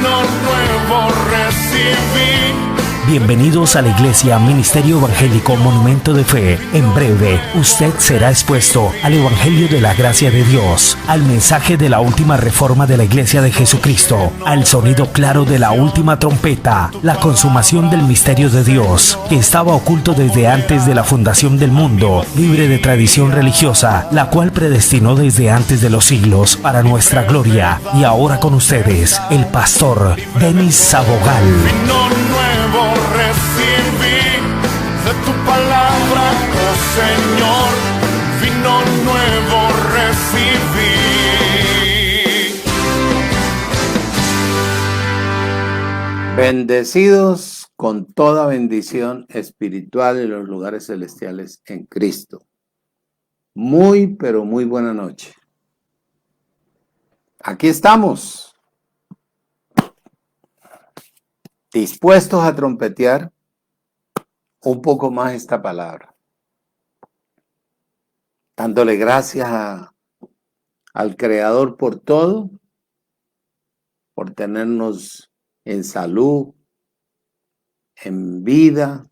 vino nuevo recibí. Bienvenidos a la Iglesia Ministerio Evangélico Monumento de Fe. En breve, usted será expuesto al Evangelio de la Gracia de Dios, al mensaje de la última reforma de la Iglesia de Jesucristo, al sonido claro de la última trompeta, la consumación del misterio de Dios, que estaba oculto desde antes de la fundación del mundo, libre de tradición religiosa, la cual predestinó desde antes de los siglos para nuestra gloria. Y ahora con ustedes, el pastor Denis Sabogal. Vino nuevo recibí de tu palabra, oh Señor, vino nuevo recibí. Bendecidos con toda bendición espiritual en los lugares celestiales en Cristo. Muy, pero muy buena noche. Aquí estamos, dispuestos a trompetear un poco más esta palabra, dándole gracias al Creador por todo, por tenernos en salud, en vida,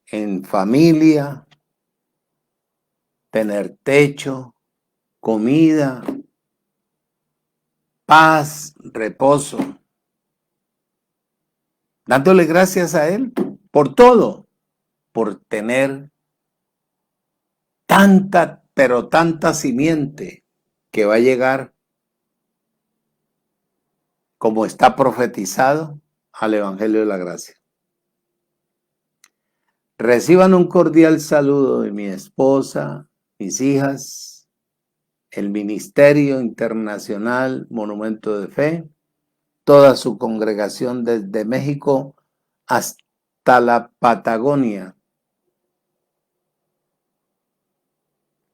en familia, tener techo, comida, paz, reposo. Dándole gracias a Él por todo, por tener tanta, pero tanta simiente que va a llegar, como está profetizado, al Evangelio de la Gracia. Reciban un cordial saludo de mi esposa, mis hijas, el Ministerio Internacional Monumento de Fe, toda su congregación desde México hasta la Patagonia,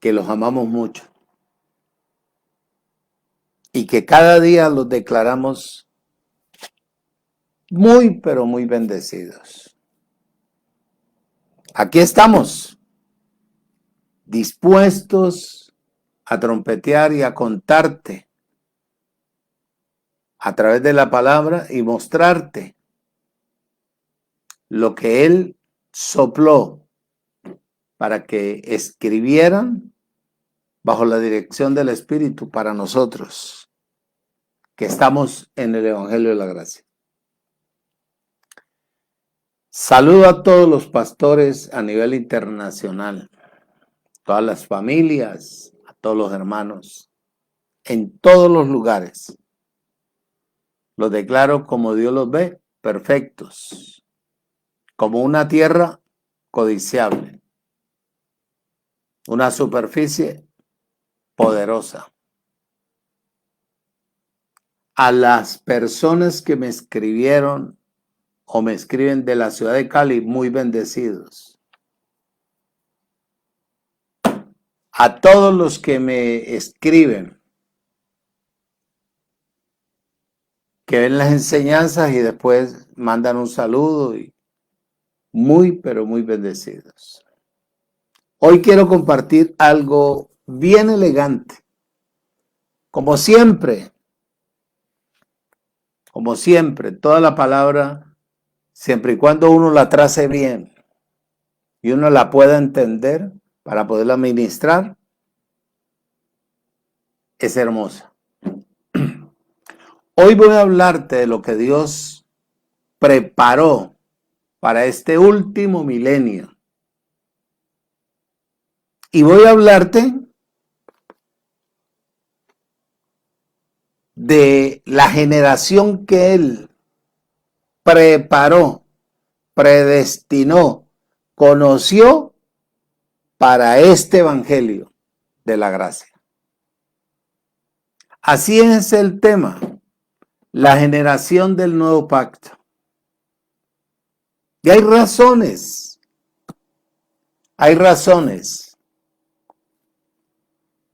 que los amamos mucho y que cada día los declaramos muy, pero muy bendecidos. Aquí estamos, dispuestos a trompetear y a contarte a través de la palabra y mostrarte lo que Él sopló para que escribieran bajo la dirección del Espíritu para nosotros, que estamos en el Evangelio de la Gracia. Saludo a todos los pastores a nivel internacional, todas las familias, a todos los hermanos, en todos los lugares. Los declaro como Dios los ve, perfectos, como una tierra codiciable, una superficie poderosa. A las personas que me escribieron o me escriben de la ciudad de Cali, muy bendecidos. A todos los que me escriben, que ven las enseñanzas y después mandan un saludo, y muy, pero muy bendecidos. Hoy quiero compartir algo bien elegante. Como siempre, toda la palabra, siempre y cuando uno la trace bien y uno la pueda entender para poderla ministrar, es hermosa. Hoy voy a hablarte de lo que Dios preparó para este último milenio. Y voy a hablarte de la generación que Él preparó, predestinó, conoció para este Evangelio de la Gracia. Así es el tema, la generación del nuevo pacto. Y hay razones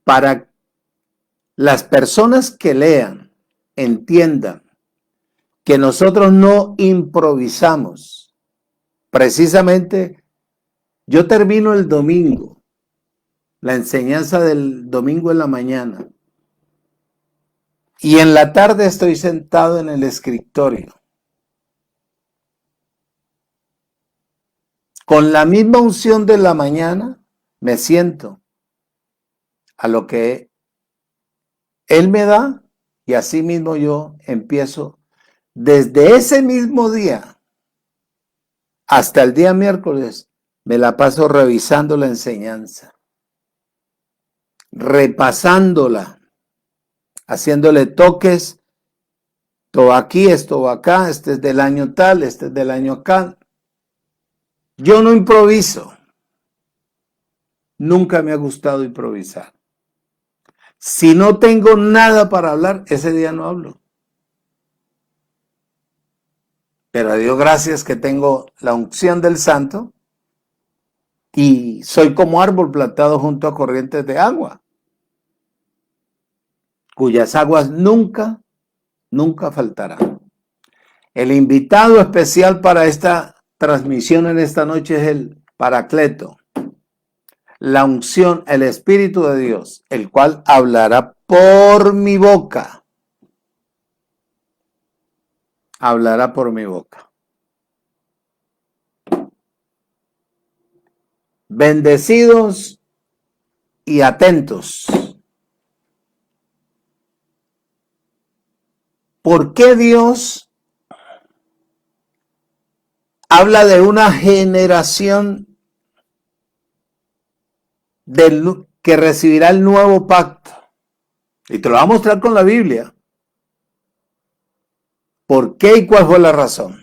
para las personas que lean, entiendan que nosotros no improvisamos. Precisamente, yo termino el domingo, la enseñanza del domingo en la mañana, Y en la tarde estoy sentado en el escritorio. Con la misma unción de la mañana, me siento a lo que Él me da y así mismo yo empiezo desde ese mismo día hasta el día miércoles. Me la paso revisando la enseñanza, repasándola, haciéndole toques. Todo aquí, esto acá, este es del año tal, este es del año acá. Yo no improviso. Nunca me ha gustado improvisar. Si no tengo nada para hablar, ese día no hablo. Pero a Dios gracias que tengo la unción del Santo y soy como árbol plantado junto a corrientes de agua, cuyas aguas nunca faltarán. El invitado especial para esta transmisión en esta noche es el Paracleto, la unción, el Espíritu de Dios, el cual hablará por mi boca. Hablará por mi boca. Bendecidos y atentos. ¿Por qué Dios habla de una generación que recibirá el nuevo pacto? Y te lo voy a mostrar con la Biblia. ¿Por qué y cuál fue la razón?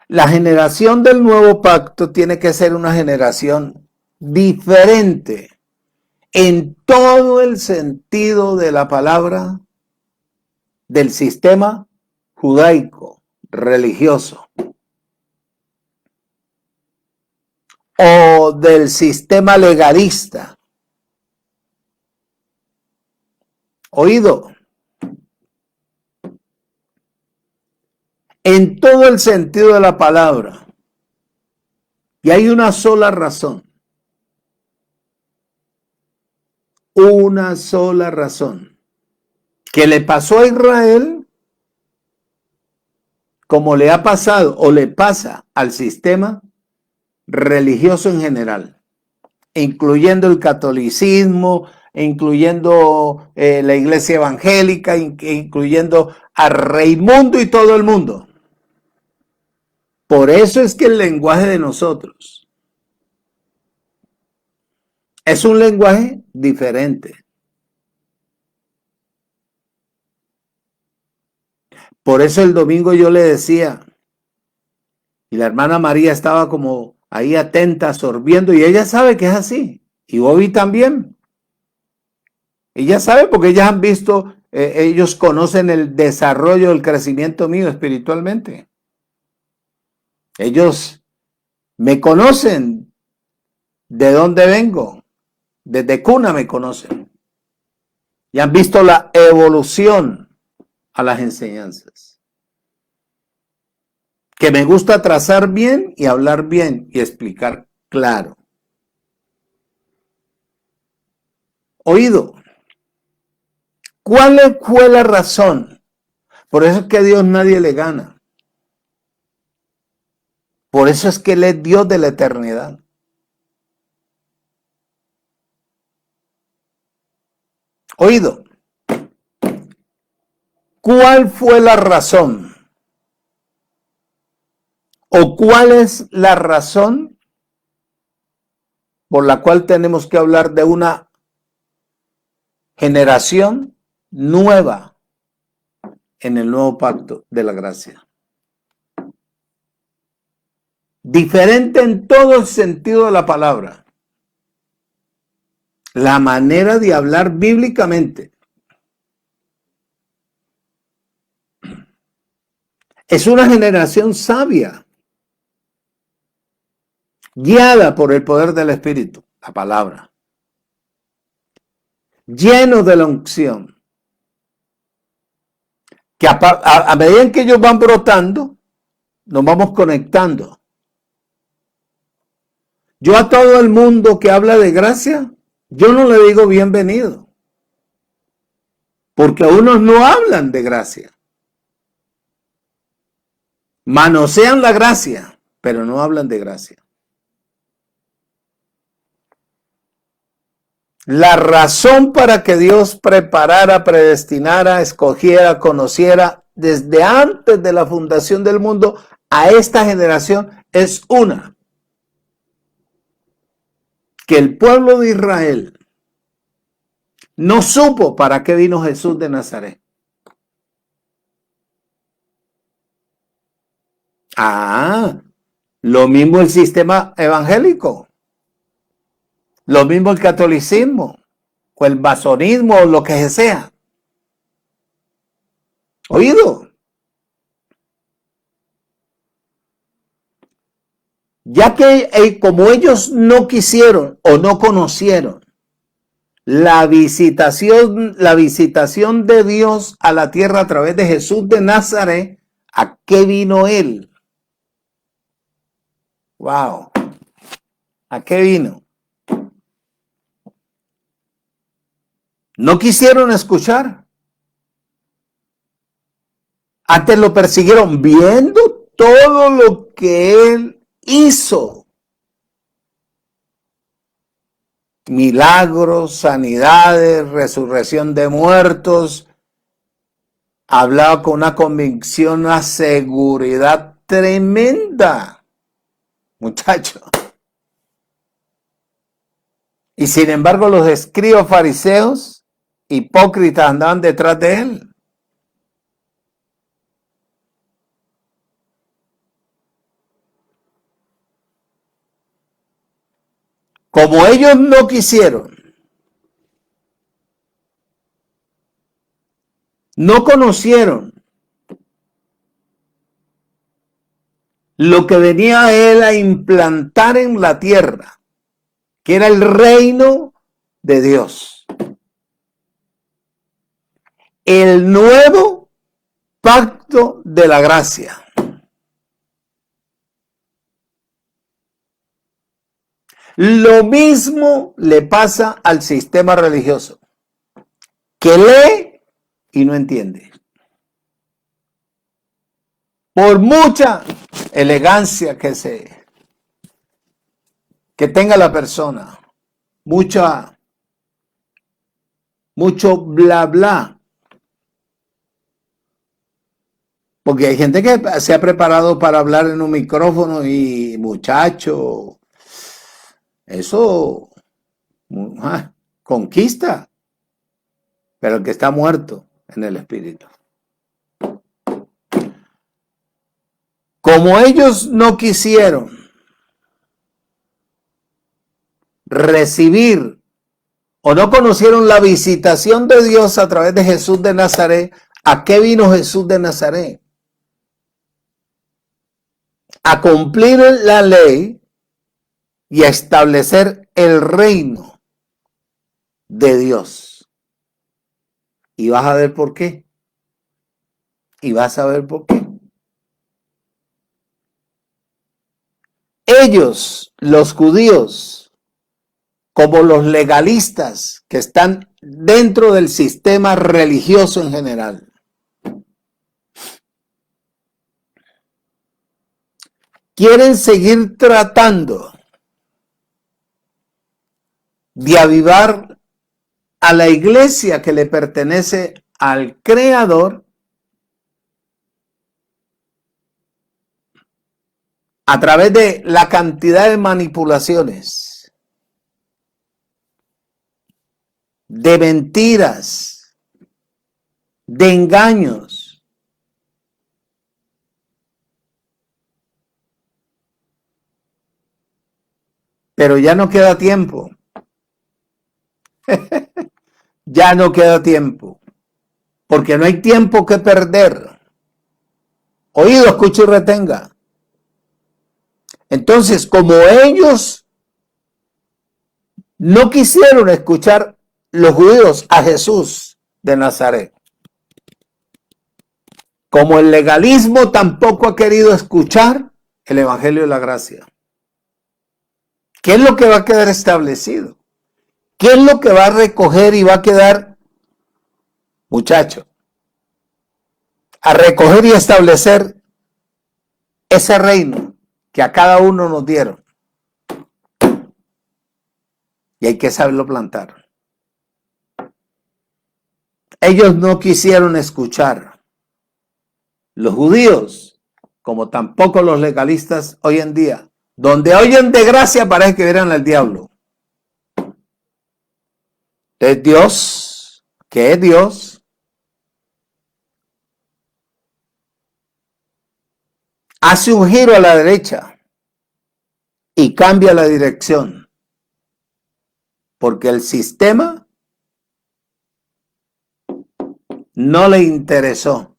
La generación del nuevo pacto tiene que ser una generación diferente en todo el sentido de la palabra del sistema judaico, religioso, o del sistema legalista. Oído. En todo el sentido de la palabra. Y hay una sola razón. Una sola razón. Que le pasó a Israel como le ha pasado o le pasa al sistema religioso en general, incluyendo el catolicismo, incluyendo la iglesia evangélica, incluyendo a Raimundo y todo el mundo. Por eso es que el lenguaje de nosotros es un lenguaje diferente. Por eso el domingo yo le decía, y la hermana María estaba como ahí atenta, absorbiendo, y ella sabe que es así. Y Bobby también. Ella sabe porque ellas han visto, ellos conocen el desarrollo, el crecimiento mío espiritualmente. Ellos me conocen de dónde vengo. Desde cuna me conocen. Y han visto la evolución a las enseñanzas. Que me gusta trazar bien y hablar bien y explicar claro. Oído. ¿Cuál fue la razón? Por eso es que a Dios nadie le gana. Por eso es que Él es Dios de la eternidad. Oído. ¿Cuál fue la razón? ¿O cuál es la razón por la cual tenemos que hablar de una generación nueva en el nuevo pacto de la gracia? Diferente en todo el sentido de la palabra. La manera de hablar bíblicamente. Es una generación sabia, guiada por el poder del Espíritu, la palabra. Lleno de la unción. Que a medida que ellos van brotando, nos vamos conectando. Yo a todo el mundo que habla de gracia, yo no le digo bienvenido. Porque unos no hablan de gracia. Manosean la gracia, pero no hablan de gracia. La razón para que Dios preparara, predestinara, escogiera, conociera desde antes de la fundación del mundo a esta generación es una: que el pueblo de Israel no supo para qué vino Jesús de Nazaret. Lo mismo el sistema evangélico, lo mismo el catolicismo, o el masonismo, o lo que sea. ¿Oído? Ya que como ellos no quisieron o no conocieron la visitación de Dios a la tierra a través de Jesús de Nazaret, ¿a qué vino Él? Wow. ¿A qué vino? No quisieron escuchar. Antes lo persiguieron viendo todo lo que Él hizo. Milagros, sanidades, resurrección de muertos. Hablaba con una convicción, una seguridad tremenda, muchacho. Y sin embargo, los escribas fariseos, hipócritas, andaban detrás de él. Como ellos no quisieron, no conocieron lo que venía él a implantar en la tierra, que era el reino de Dios. El nuevo pacto de la gracia. Lo mismo le pasa al sistema religioso, que lee y no entiende. Por mucha elegancia que tenga la persona, mucho bla bla. Porque hay gente que se ha preparado para hablar en un micrófono y muchacho, eso conquista, pero el que está muerto en el espíritu. Como ellos no quisieron recibir o no conocieron la visitación de Dios a través de Jesús de Nazaret, ¿a qué vino Jesús de Nazaret? A cumplir la ley y a establecer el reino de Dios. Y vas a ver por qué. Y vas a ver por qué. Ellos, los judíos, como los legalistas que están dentro del sistema religioso en general, quieren seguir tratando de avivar a la iglesia que le pertenece al Creador a través de la cantidad de manipulaciones, de mentiras, de engaños. Pero ya no queda tiempo. Ya no queda tiempo. Porque no hay tiempo que perder. Oído, escuche y retenga. Entonces, como ellos no quisieron escuchar los judíos a Jesús de Nazaret, como el legalismo tampoco ha querido escuchar el evangelio de la gracia. ¿Qué es lo que va a quedar establecido? ¿Qué es lo que va a recoger y va a quedar muchacho, a recoger y establecer ese reino que a cada uno nos dieron. Y hay que saberlo plantar. Ellos no quisieron escuchar. Los judíos, como tampoco los legalistas hoy en día, donde oyen de gracia parece que vieran al diablo. Es Dios, que es Dios, hace un giro a la derecha y cambia la dirección, porque el sistema no le interesó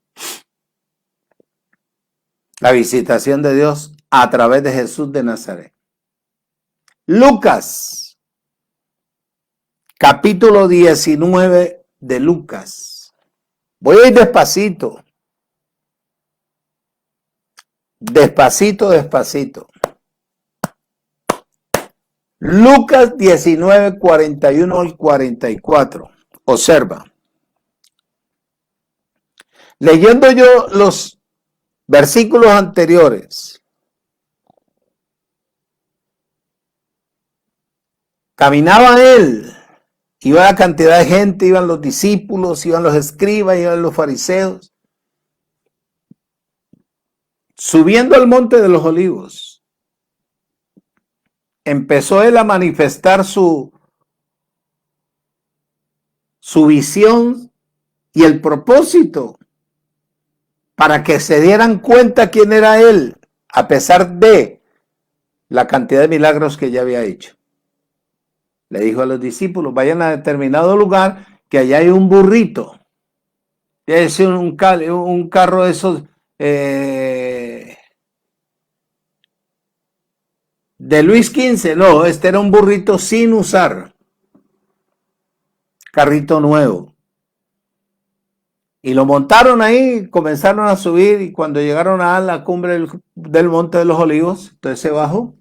la visitación de Dios a través de Jesús de Nazaret. Lucas, capítulo 19 de Lucas. Voy a ir despacito. Despacito. Lucas 19, 41 al 44. Observa. Leyendo yo los versículos anteriores, caminaba él, iba la cantidad de gente, iban los discípulos, iban los escribas, iban los fariseos, subiendo al monte de los olivos. Empezó él a manifestar su visión y el propósito para que se dieran cuenta quién era él, a pesar de la cantidad de milagros que ya había hecho. Le dijo a los discípulos, vayan a determinado lugar, que allá hay un burrito. Es un carro de esos de Luis XV. No, este era un burrito sin usar. Carrito nuevo. Y lo montaron ahí, comenzaron a subir, y cuando llegaron a la cumbre del Monte de los Olivos, entonces se bajó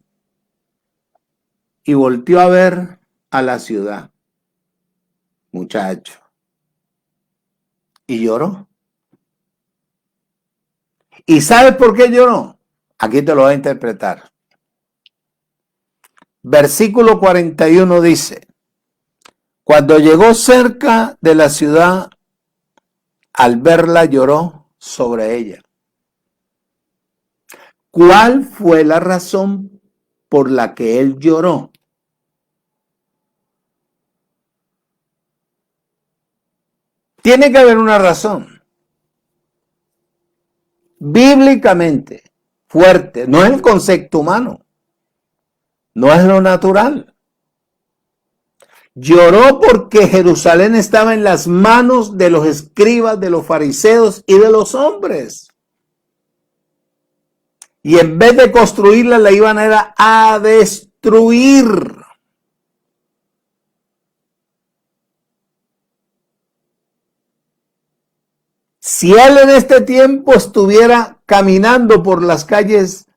y volteó a ver a la ciudad, muchacho, y lloró. ¿Y sabes por qué lloró? Aquí te lo voy a interpretar. Versículo 41 dice, cuando llegó cerca de la ciudad, al verla lloró sobre ella. ¿Cuál fue la razón por la que él lloró? Tiene que haber una razón. Bíblicamente, fuerte. No es el concepto humano. No es lo natural. Lloró porque Jerusalén estaba en las manos de los escribas, de los fariseos y de los hombres. Y en vez de construirla, la iban a destruir. Si él en este tiempo estuviera caminando por las calles,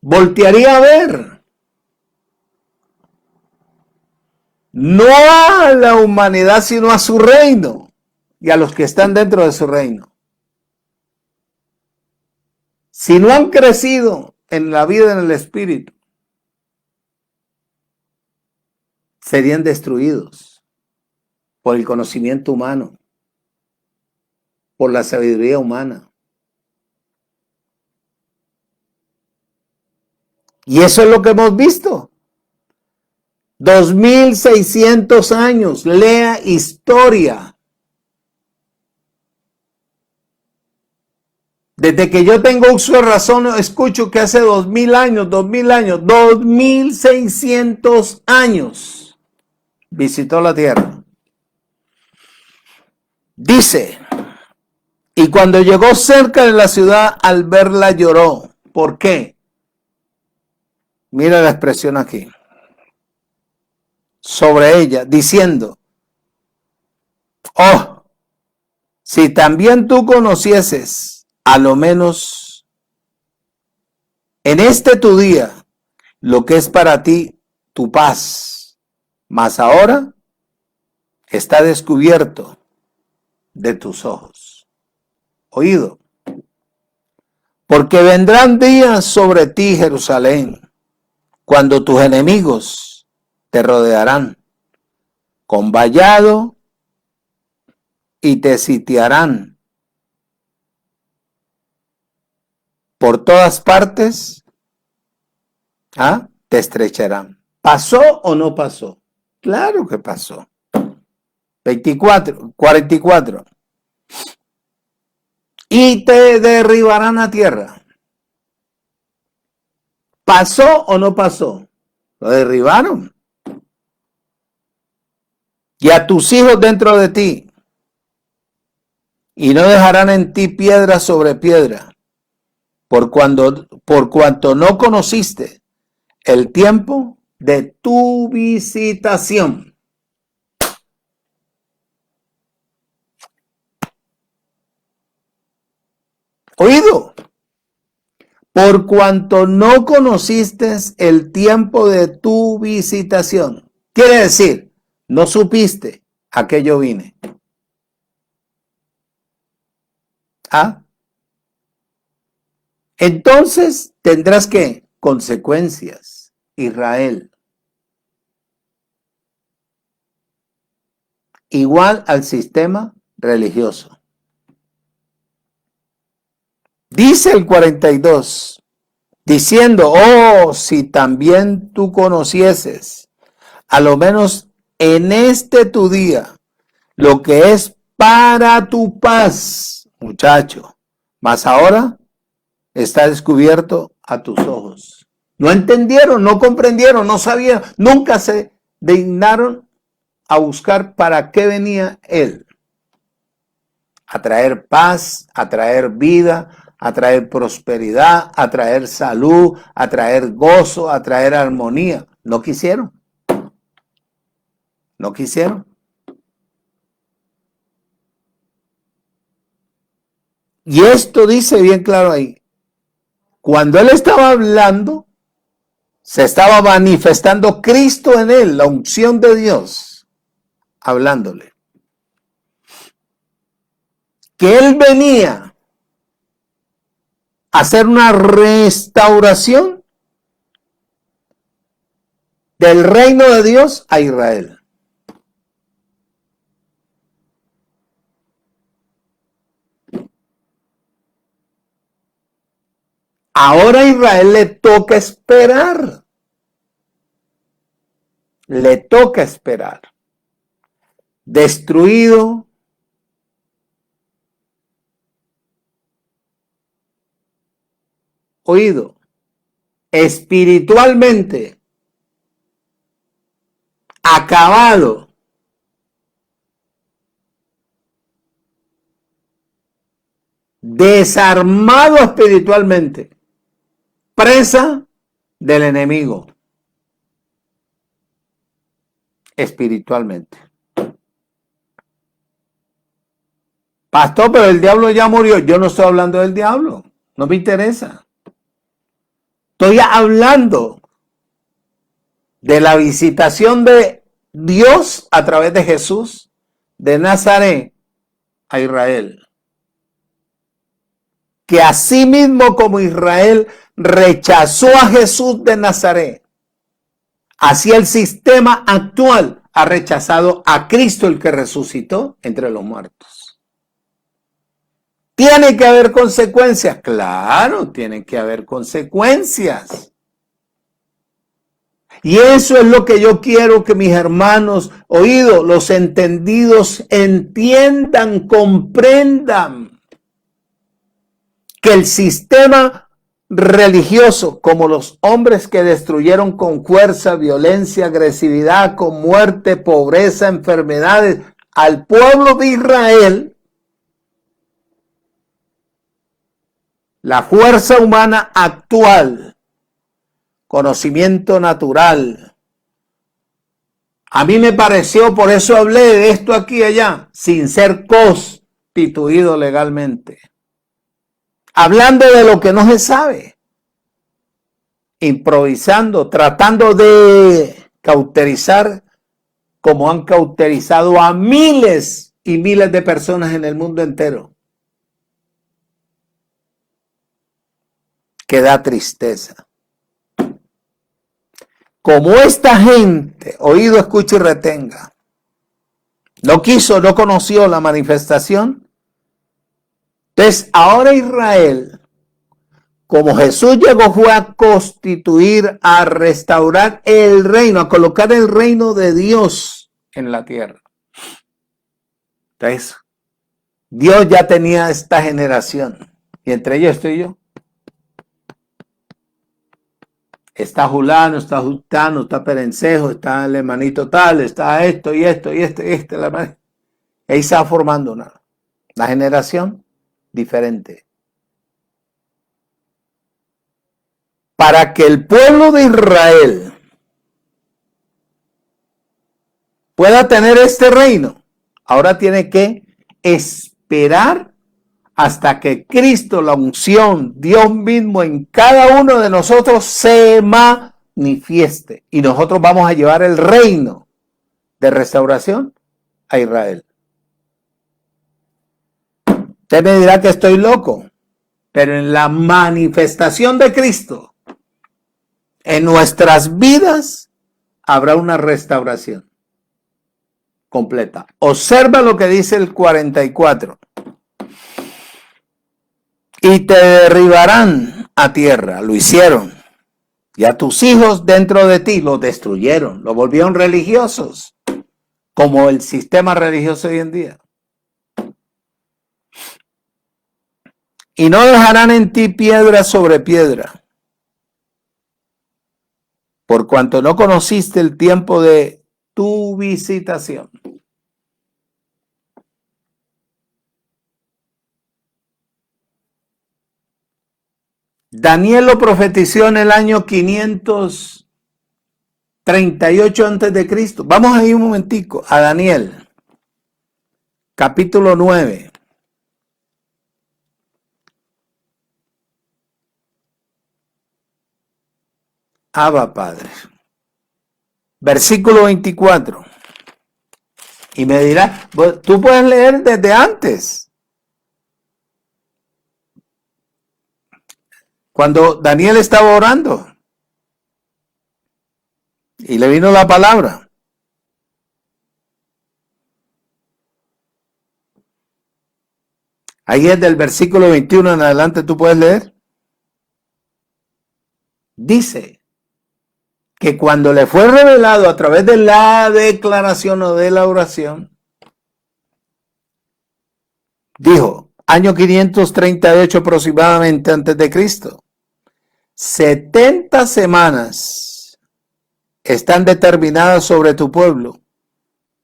voltearía a ver. No a la humanidad, sino a su reino y a los que están dentro de su reino. Si no han crecido en la vida, en el espíritu, serían destruidos por el conocimiento humano, por la sabiduría humana. Y eso es lo que hemos visto. 2600 años, lea historia. Desde que yo tengo uso de razón, escucho que hace 2600 años visitó la tierra. Dice, y cuando llegó cerca de la ciudad, al verla lloró. ¿Por qué? Mira la expresión aquí. Sobre ella, diciendo, oh, si también tú conocieses, a lo menos en este tu día, lo que es para ti tu paz, mas ahora está descubierto de tus ojos. Oído. Porque vendrán días sobre ti, Jerusalén, cuando tus enemigos te rodearán con vallado y te sitiarán por todas partes, te estrecharán. ¿Pasó o no pasó? Claro que pasó. 44. Y te derribarán a tierra. ¿Pasó o no pasó? Lo derribaron. Y a tus hijos dentro de ti. Y no dejarán en ti piedra sobre piedra. Por cuanto no conociste el tiempo de tu visitación. Oído. Por cuanto no conociste el tiempo de tu visitación. Quiere decir, no supiste a qué yo vine. Entonces tendrás que consecuencias, Israel. Igual al sistema religioso. Dice el 42, diciendo, si también tú conocieses, a lo menos en este tu día, lo que es para tu paz, muchacho, mas ahora está descubierto a tus ojos. No entendieron, no comprendieron, no sabían, nunca se dignaron a buscar para qué venía él. A traer paz, a traer vida, a traer prosperidad, a traer salud, a traer gozo, a traer armonía. No quisieron. No quisieron. Y esto dice bien claro ahí. Cuando él estaba hablando, se estaba manifestando Cristo en él, la unción de Dios, hablándole. Que él venía a hacer una restauración del reino de Dios a Israel. Ahora a Israel le toca esperar. Le toca esperar. Destruido. Oído. Espiritualmente. Acabado. Desarmado espiritualmente. Presa del enemigo. Espiritualmente. Pastor, pero el diablo ya murió. Yo no estoy hablando del diablo. No me interesa. Estoy hablando de la visitación de Dios a través de Jesús de Nazaret a Israel. Que así mismo como Israel rechazó a Jesús de Nazaret, así el sistema actual ha rechazado a Cristo, el que resucitó entre los muertos. ¿Tiene que haber consecuencias? Claro, tienen que haber consecuencias. Y eso es lo que yo quiero que mis hermanos, oídos, los entendidos, entiendan, comprendan. Que el sistema religioso, como los hombres que destruyeron con fuerza, violencia, agresividad, con muerte, pobreza, enfermedades, al pueblo de Israel, la fuerza humana actual, conocimiento natural. A mí me pareció, por eso hablé de esto aquí y allá, sin ser constituido legalmente. Hablando de lo que no se sabe. Improvisando, tratando de cauterizar como han cauterizado a miles y miles de personas en el mundo entero, que da tristeza. Como esta gente, oído, escucha y retenga, no quiso, no conoció la manifestación, entonces ahora Israel, como Jesús llegó, fue a constituir, a restaurar el reino, a colocar el reino de Dios en la tierra. Entonces, Dios ya tenía esta generación, y entre ellos estoy yo. Está Julano, está Justano, está Perencejo, está el hermanito tal, está esto y esto y este. Ahí se va formando una generación diferente. Para que el pueblo de Israel pueda tener este reino, ahora tiene que esperar hasta que Cristo, la unción, Dios mismo en cada uno de nosotros se manifieste. Y nosotros vamos a llevar el reino de restauración a Israel. Usted me dirá que estoy loco, pero en la manifestación de Cristo, en nuestras vidas, habrá una restauración completa. Observa lo que dice el 44. Y te derribarán a tierra, lo hicieron. Y a tus hijos dentro de ti los destruyeron, los volvieron religiosos, como el sistema religioso hoy en día. Y no dejarán en ti piedra sobre piedra, por cuanto no conociste el tiempo de tu visitación. Daniel lo profetizó en el año 538 antes de Cristo. Vamos ahí un momentico a Daniel, capítulo 9. Abba, Padre. Versículo 24. Y me dirá, tú puedes leer desde antes. Cuando Daniel estaba orando y le vino la palabra. Ahí es del versículo 21 en adelante, tú puedes leer. Dice que cuando le fue revelado a través de la declaración o de la oración, dijo, año 538 aproximadamente antes de Cristo. 70 semanas están determinadas sobre tu pueblo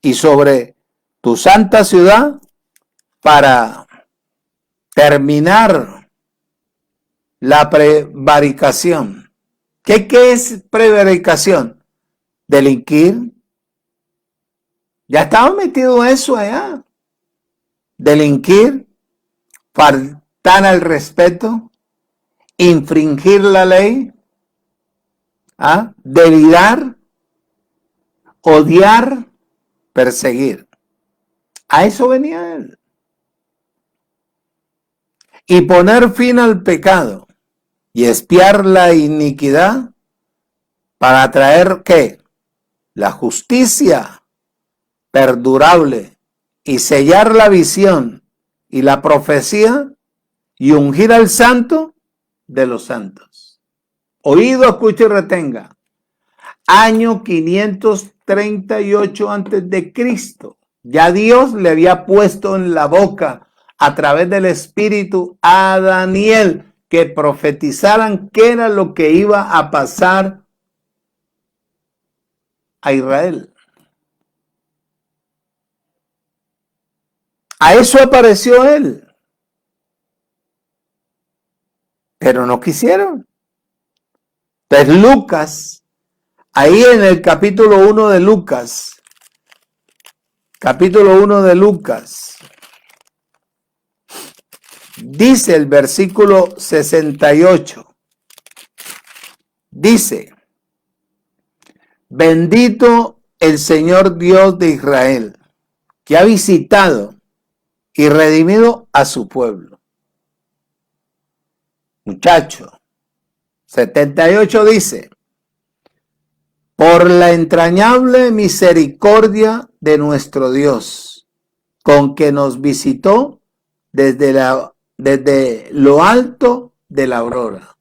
y sobre tu santa ciudad para terminar la prevaricación. ¿Qué es prevaricación? Delinquir. Ya estaba metido eso allá. Delinquir, faltar al respeto, infringir la ley, delirar, odiar, perseguir. A eso venía él. Y poner fin al pecado y expiar la iniquidad para traer ¿qué? La justicia perdurable y sellar la visión y la profecía y ungir al santo de los santos. Oído, escucha y retenga. Año 538 antes de Cristo. Ya Dios le había puesto en la boca a través del Espíritu a Daniel que profetizaran qué era lo que iba a pasar a Israel. A eso apareció él. Pero no quisieron. Entonces Lucas, ahí en el capítulo 1 de Lucas, dice el versículo 68, dice, bendito el Señor Dios de Israel, que ha visitado y redimido a su pueblo. Muchacho, 78 dice, por la entrañable misericordia de nuestro Dios, con que nos visitó desde lo alto de la aurora.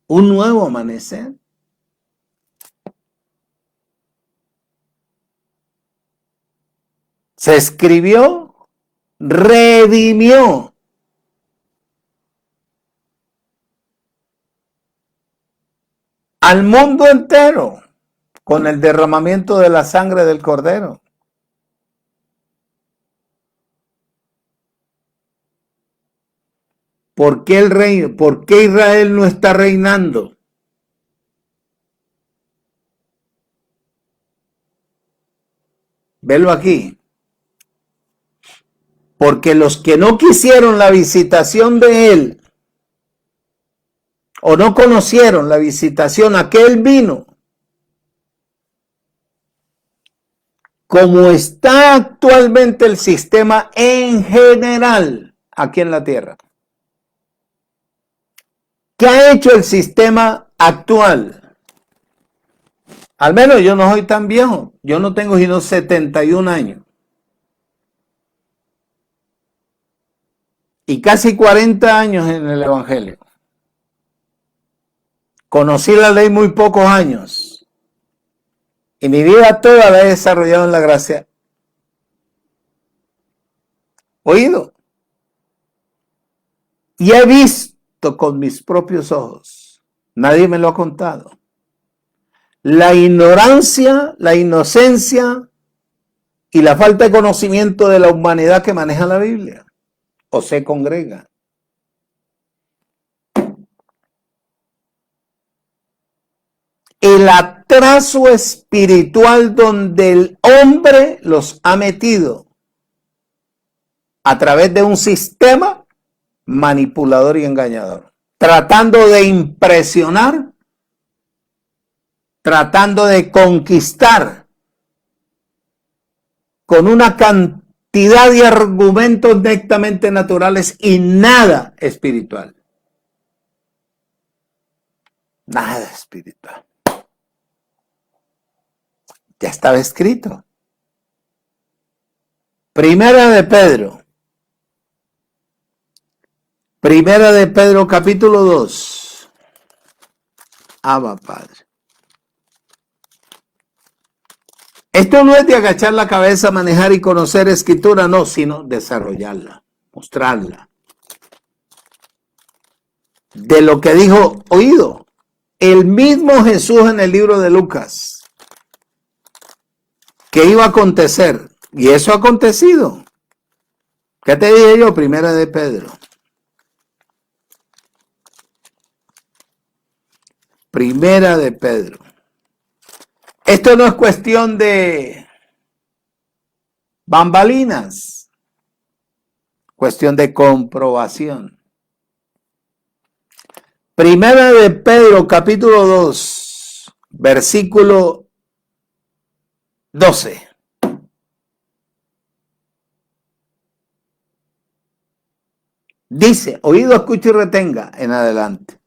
Un nuevo amanecer. Se escribió, redimió. Al mundo entero con el derramamiento de la sangre del Cordero. ¿Por qué el reino? ¿Por qué Israel no está reinando? Velo aquí. Porque los que no quisieron la visitación de él, o no conocieron la visitación a que él vino, como está actualmente el sistema en general aquí en la tierra. ¿Qué ha hecho el sistema actual? Al menos yo no soy tan viejo. Yo no tengo sino 71 años. Y casi 40 años en el Evangelio. Conocí la ley muy pocos años. Y mi vida toda la he desarrollado en la gracia. Oído. Y he visto con mis propios ojos. Nadie me lo ha contado. La ignorancia, la inocencia y la falta de conocimiento de la humanidad que maneja la Biblia o se congrega. El atraso espiritual donde el hombre los ha metido a través de un sistema manipulador y engañador, tratando de impresionar, tratando de conquistar con una cantidad de argumentos netamente naturales y nada espiritual. Nada espiritual. Ya estaba escrito. Primera de Pedro. Primera de Pedro capítulo 2. Abba, Padre. Esto no es de agachar la cabeza, manejar y conocer escritura, no, sino desarrollarla, mostrarla. De lo que dijo, oído, el mismo Jesús en el libro de Lucas, que iba a acontecer, y eso ha acontecido. ¿Qué te dije yo? Primera de Pedro. Primera de Pedro. Esto no es cuestión de bambalinas, cuestión de comprobación. Primera de Pedro, capítulo 2, versículo 12. Dice, oído, escucha y retenga en adelante.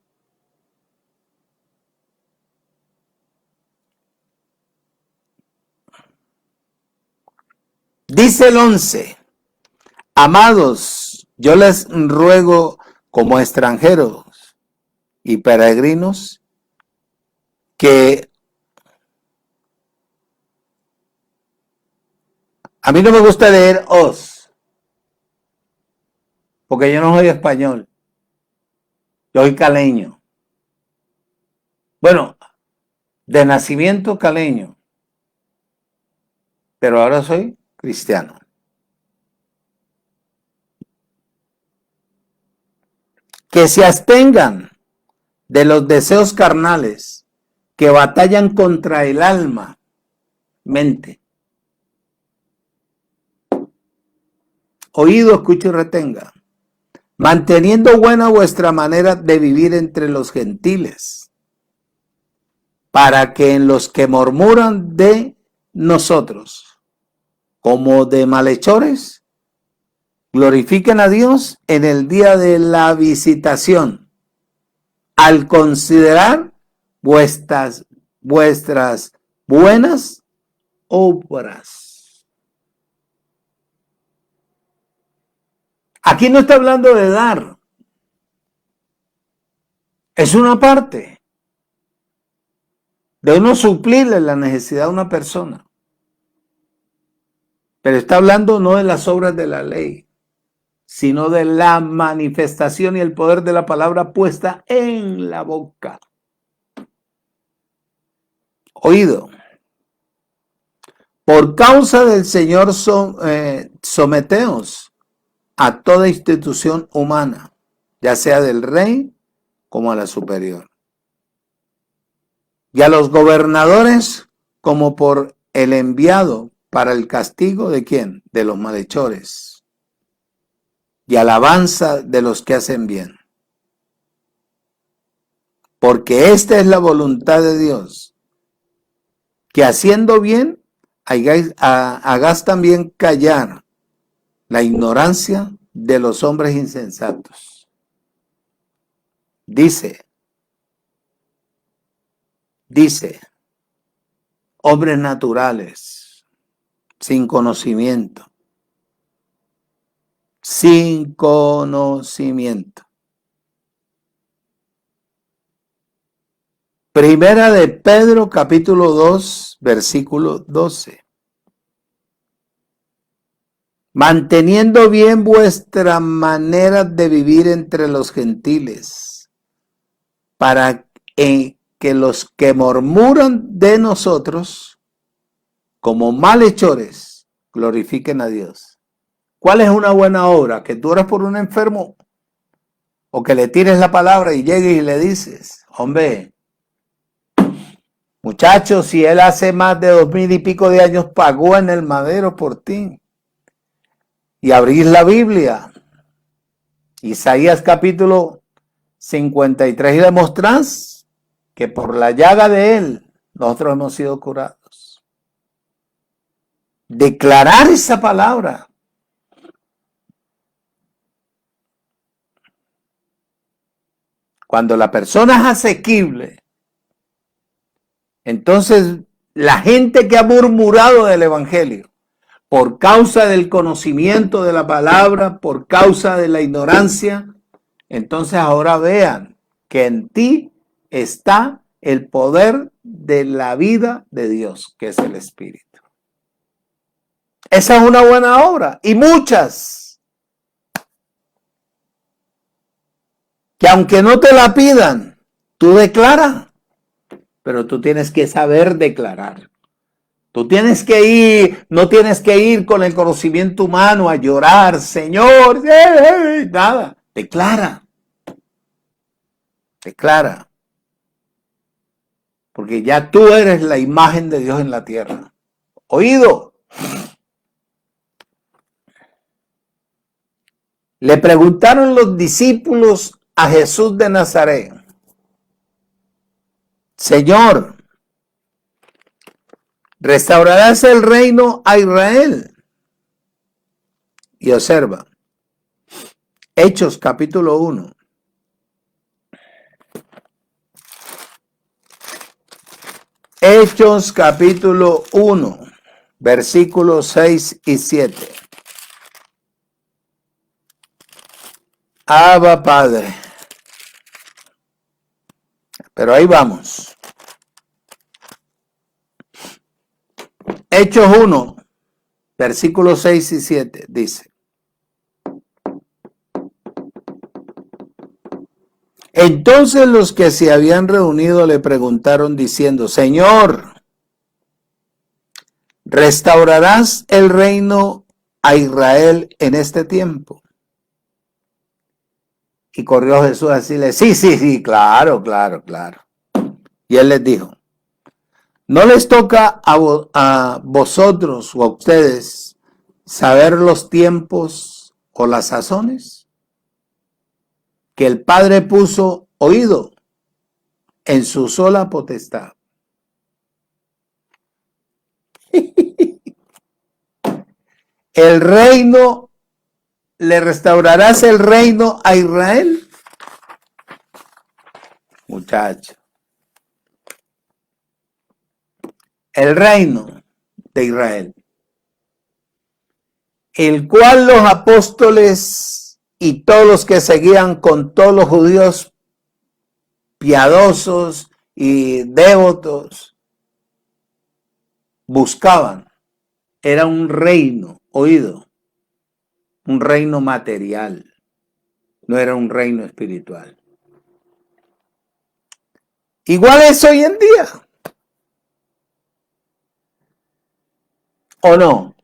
Dice el 11, amados, yo les ruego como extranjeros y peregrinos que a mí no me gusta leer os, porque yo no soy español, yo soy caleño. Bueno, de nacimiento caleño, pero ahora soy cristiano. Que se abstengan de los deseos carnales que batallan contra el alma, mente. Oído, escucha y retenga. Manteniendo buena vuestra manera de vivir entre los gentiles, para que en los que murmuran de nosotros, como de malhechores, glorifiquen a Dios en el día de la visitación, al considerar vuestras buenas obras. Aquí no está hablando de dar. Es una parte de uno suplirle la necesidad a una persona. Pero está hablando no de las obras de la ley, sino de la manifestación y el poder de la palabra puesta en la boca. Oído. Por causa del Señor someteos a toda institución humana, ya sea del rey como a la superior, y a los gobernadores como por el enviado para el castigo de ¿quién? De los malhechores y alabanza de los que hacen bien. Porque esta es la voluntad de Dios, que haciendo bien hagas también callar la ignorancia de los hombres insensatos. Dice, hombres naturales, sin conocimiento. Primera de Pedro, capítulo 2, versículo 12. Manteniendo bien vuestra manera de vivir entre los gentiles, para que los que murmuran de nosotros, como malhechores, glorifiquen a Dios. ¿Cuál es una buena obra? ¿Que tú ores por un enfermo? ¿O que le tires la palabra y llegues y le dices, hombre, muchacho, si él hace más de 2000 y pico de años pagó en el madero por ti? Y abrís la Biblia, Isaías capítulo 53, y demostrás que por la llaga de él nosotros hemos sido curados. Declarar esa palabra. Cuando la persona es asequible, entonces la gente que ha murmurado del evangelio, por causa del conocimiento de la palabra, por causa de la ignorancia, entonces ahora vean que en ti está el poder de la vida de Dios, que es el Espíritu. Esa es una buena obra, y muchas, que aunque no te la pidan, tú declara, pero tú tienes que saber declarar. Tú tienes que ir, no tienes que ir con el conocimiento humano a llorar, Señor, nada. Declara. Declara. Porque ya tú eres la imagen de Dios en la tierra. Oído. Le preguntaron los discípulos a Jesús de Nazaret, Señor, ¿restaurarás el reino a Israel? Y observa, Hechos capítulo 1. Hechos capítulo 1, versículos 6 y 7. Abba Padre. Pero ahí vamos. Hechos 1, versículos 6 y 7 dice: Entonces los que se habían reunido le preguntaron diciendo, Señor, ¿restaurarás el reino a Israel en este tiempo? Y corrió Jesús a decirle, sí, claro. Y él les dijo, ¿no les toca a vosotros o a ustedes saber los tiempos o las sazones que el Padre puso oído en su sola potestad? El reino, ¿le restaurarás el reino a Israel? Muchacho. El reino de Israel, el cual los apóstoles y todos los que seguían con todos los judíos piadosos y devotos buscaban. Era un reino, oído, un reino material, no era un reino espiritual. Igual es hoy en día, ¿o no?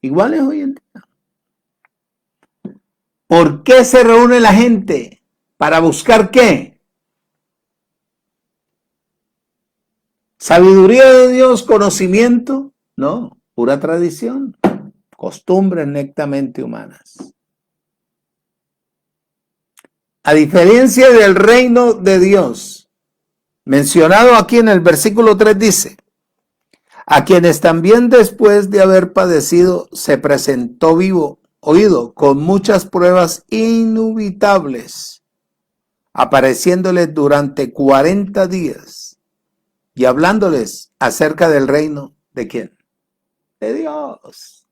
Igual es hoy en día. ¿Por qué se reúne la gente? ¿Para buscar qué? ¿Sabiduría de Dios? ¿Conocimiento? No, pura tradición, costumbres netamente humanas. A diferencia del reino de Dios, mencionado aquí en el versículo 3 dice, a quienes también después de haber padecido se presentó vivo, oído, con muchas pruebas indubitables, apareciéndoles durante 40 días y hablándoles acerca del reino de ¿quién? De Dios.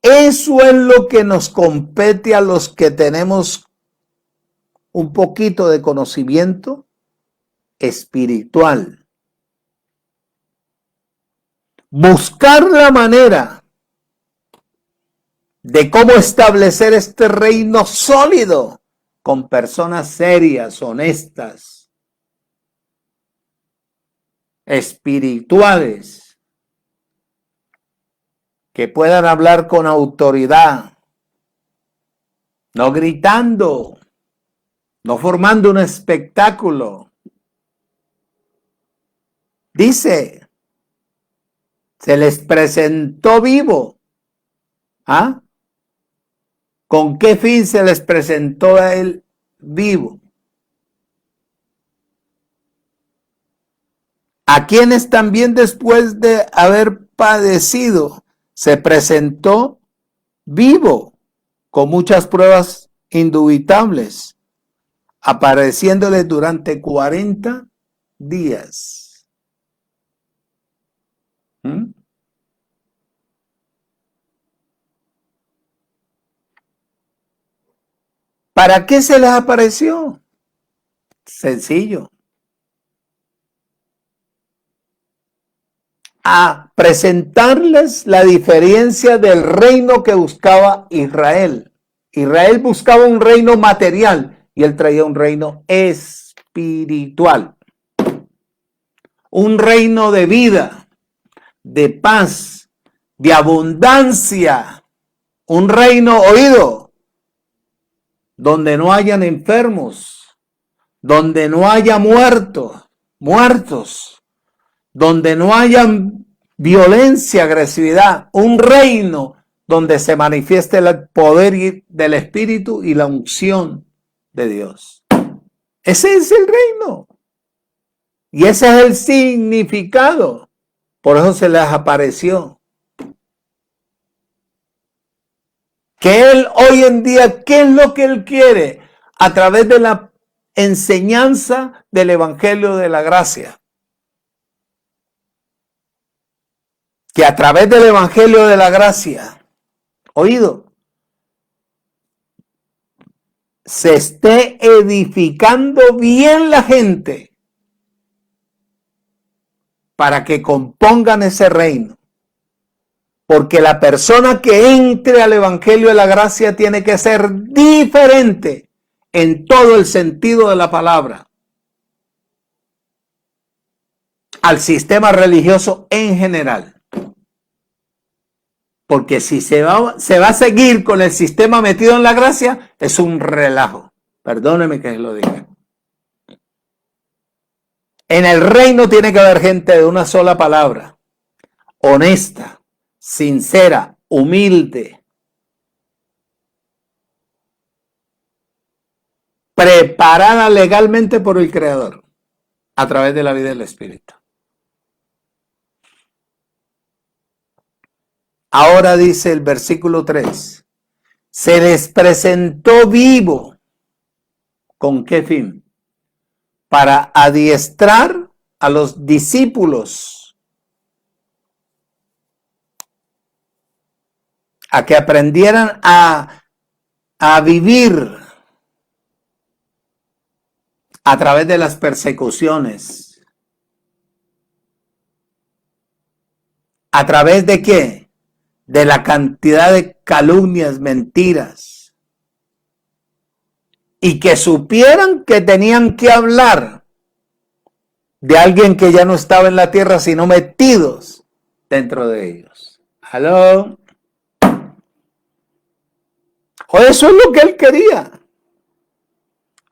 Eso es lo que nos compete a los que tenemos un poquito de conocimiento espiritual. Buscar la manera de cómo establecer este reino sólido con personas serias, honestas, espirituales, que puedan hablar con autoridad, no gritando, no formando un espectáculo. Dice, se les presentó vivo. ¿Ah? ¿Con qué fin se les presentó a él vivo? A quienes también después de haber padecido se presentó vivo con muchas pruebas indubitables, apareciéndoles durante 40 días. ¿Para qué se les apareció? Sencillo. A presentarles la diferencia del reino que buscaba Israel. Israel buscaba un reino material y él traía un reino espiritual. Un reino de vida, de paz, de abundancia. Un reino, oído, donde no hayan enfermos, donde no haya muertos, donde no haya violencia, agresividad, un reino donde se manifieste el poder del Espíritu y la unción de Dios. Ese es el reino. Y ese es el significado. Por eso se les apareció. Que Él hoy en día, ¿qué es lo que Él quiere? A través de la enseñanza del Evangelio de la Gracia. Que a través del Evangelio de la Gracia, oído, se esté edificando bien la gente para que compongan ese reino. Porque la persona que entre al Evangelio de la Gracia tiene que ser diferente en todo el sentido de la palabra al sistema religioso en general. Porque si se va a seguir con el sistema metido en la gracia, es un relajo. Perdóneme que lo diga. En el reino tiene que haber gente de una sola palabra, honesta, sincera, humilde. preparada legalmente por el Creador a través de la vida del Espíritu. Ahora dice el versículo 3, se les presentó vivo. ¿Con qué fin? Para adiestrar a los discípulos a que aprendieran a vivir a través de las persecuciones. ¿A través de qué? De la cantidad de calumnias, mentiras. Y que supieran que tenían que hablar de alguien que ya no estaba en la tierra, sino metidos dentro de ellos. ¿Aló? O eso es lo que él quería.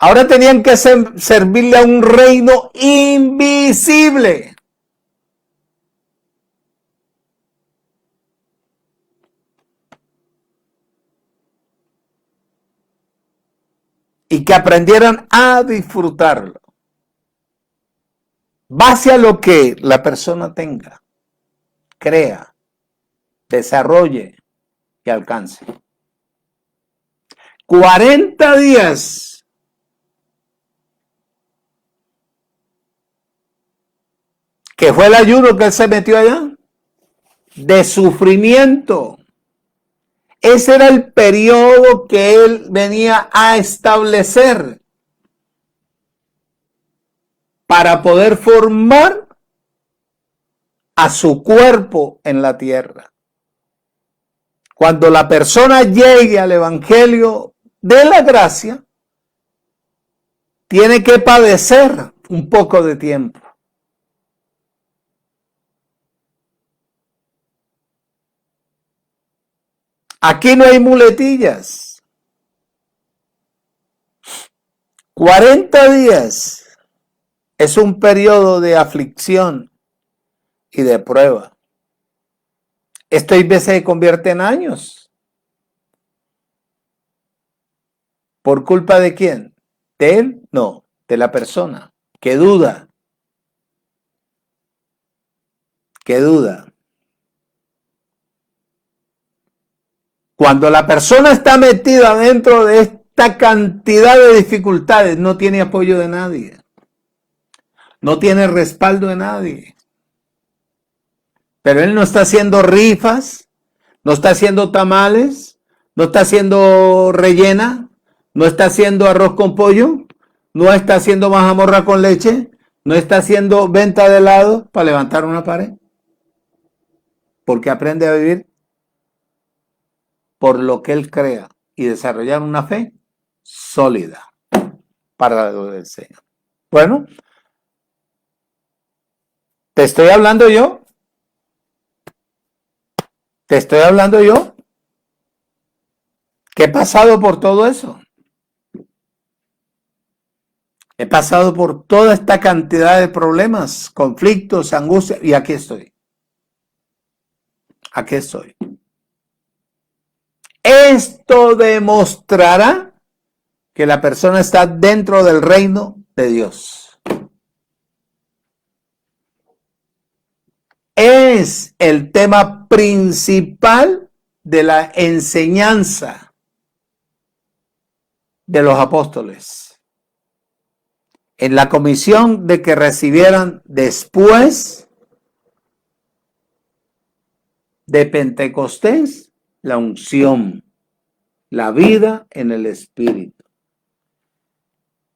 Ahora tenían que servirle a un reino invisible. Y que aprendieran a disfrutarlo. Base a lo que la persona tenga, crea, desarrolle y alcance. 40 días que fue el ayuno que él se metió allá, de sufrimiento. Ese era el periodo que él venía a establecer para poder formar a su cuerpo en la tierra. Cuando la persona llegue al evangelio de la gracia, tiene que padecer un poco de tiempo. Aquí no hay muletillas. 40 días es un periodo de aflicción y de prueba. Esto a veces se convierte en años. ¿Por culpa de quién? ¿De él? No, de la persona que duda. Que duda. Cuando la persona está metida dentro de esta cantidad de dificultades, no tiene apoyo de nadie. No tiene respaldo de nadie. Pero él no está haciendo rifas, no está haciendo tamales, no está haciendo rellena, no está haciendo arroz con pollo, no está haciendo mazamorra con leche, no está haciendo venta de helado para levantar una pared. Porque aprende a vivir por lo que él crea y desarrollar una fe sólida para lo del Señor. Bueno, te estoy hablando yo. Te estoy hablando yo. Que he pasado por todo eso. He pasado por toda esta cantidad de problemas, conflictos, angustias, y aquí estoy. Aquí estoy. Esto demostrará que la persona está dentro del reino de Dios. Es el tema principal de la enseñanza de los apóstoles. En la comisión de que recibieran después de Pentecostés la unción, la vida en el Espíritu.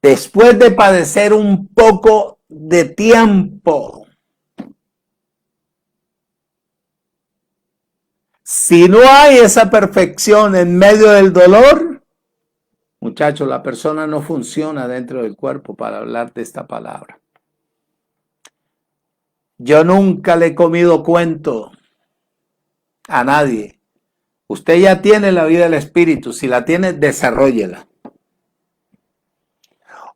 Después de padecer un poco de tiempo, si no hay esa perfección en medio del dolor, muchachos, la persona no funciona dentro del cuerpo para hablar de esta palabra. Yo nunca le he comido cuento a nadie. Usted ya tiene la vida del Espíritu. Si la tiene, desarróllela.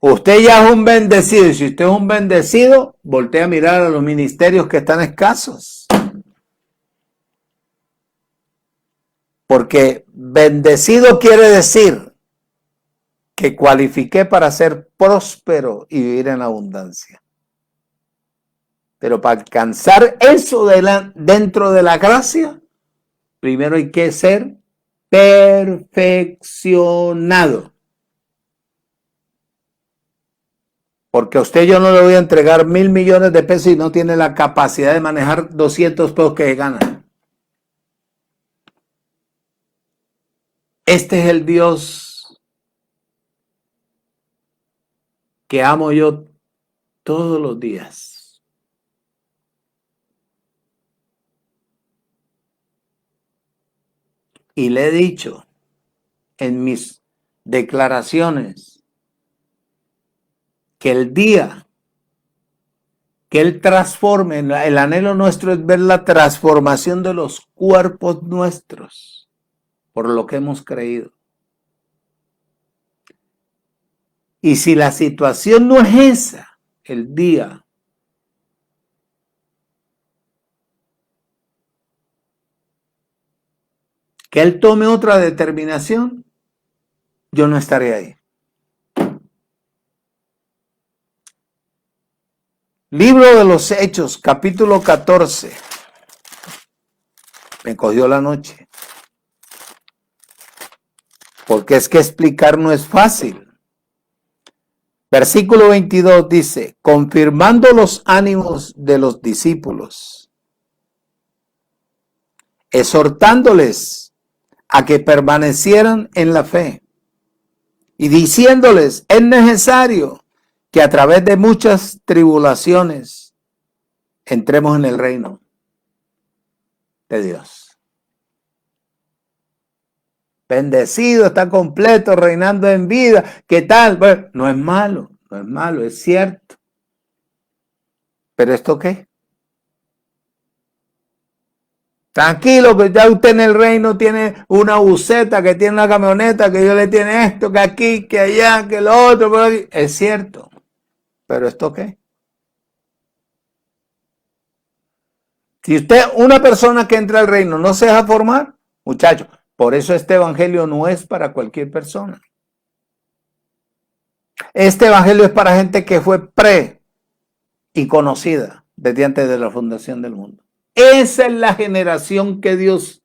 Usted ya es un bendecido. Y si usted es un bendecido, voltea a mirar a los ministerios que están escasos. Porque bendecido quiere decir que cualifiqué para ser próspero y vivir en abundancia. Pero para alcanzar eso dentro de la gracia, primero hay que ser perfeccionado. Porque a usted yo no le voy a entregar 1.000 millones de pesos y no tiene la capacidad de manejar 200 pesos que gana. Este es el Dios que amo yo todos los días. Y le he dicho en mis declaraciones que el día que Él transforme, el anhelo nuestro es ver la transformación de los cuerpos nuestros por lo que hemos creído. Y si la situación no es esa, el día que Él tome otra determinación, yo no estaré ahí. Libro de los Hechos, capítulo 14. Me cogió la noche. Porque es que explicar no es fácil. Versículo 22 dice, confirmando los ánimos de los discípulos, exhortándoles a que permanecieran en la fe y diciéndoles, es necesario que a través de muchas tribulaciones entremos en el reino de Dios. Bendecido, está completo, reinando en vida. ¿Qué tal? Bueno, no es malo, es cierto. ¿Pero esto qué? Tranquilo, que ya usted en el reino tiene una buseta, que tiene una camioneta, que Dios le tiene esto, que aquí, que allá, que lo otro, por aquí. Es cierto. ¿Pero esto qué? Si usted, una persona que entra al reino, no se deja formar, muchachos, por eso este evangelio no es para cualquier persona. Este evangelio es para gente que fue y conocida desde antes de la fundación del mundo. Esa es la generación que Dios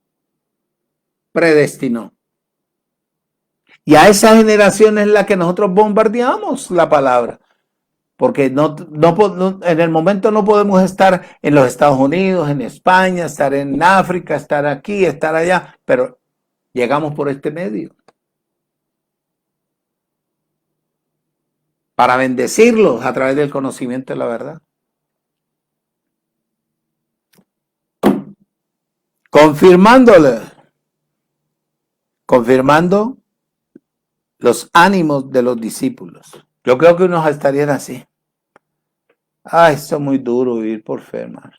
predestinó. Y a esa generación es la que nosotros bombardeamos la palabra. Porque en el momento no podemos estar en los Estados Unidos, en España, estar en África, estar aquí, estar allá, pero llegamos por este medio. Para bendecirlos a través del conocimiento de la verdad. Confirmando los ánimos de los discípulos. Yo creo que unos estarían así. Ay, esto es muy duro vivir por fe, hermano.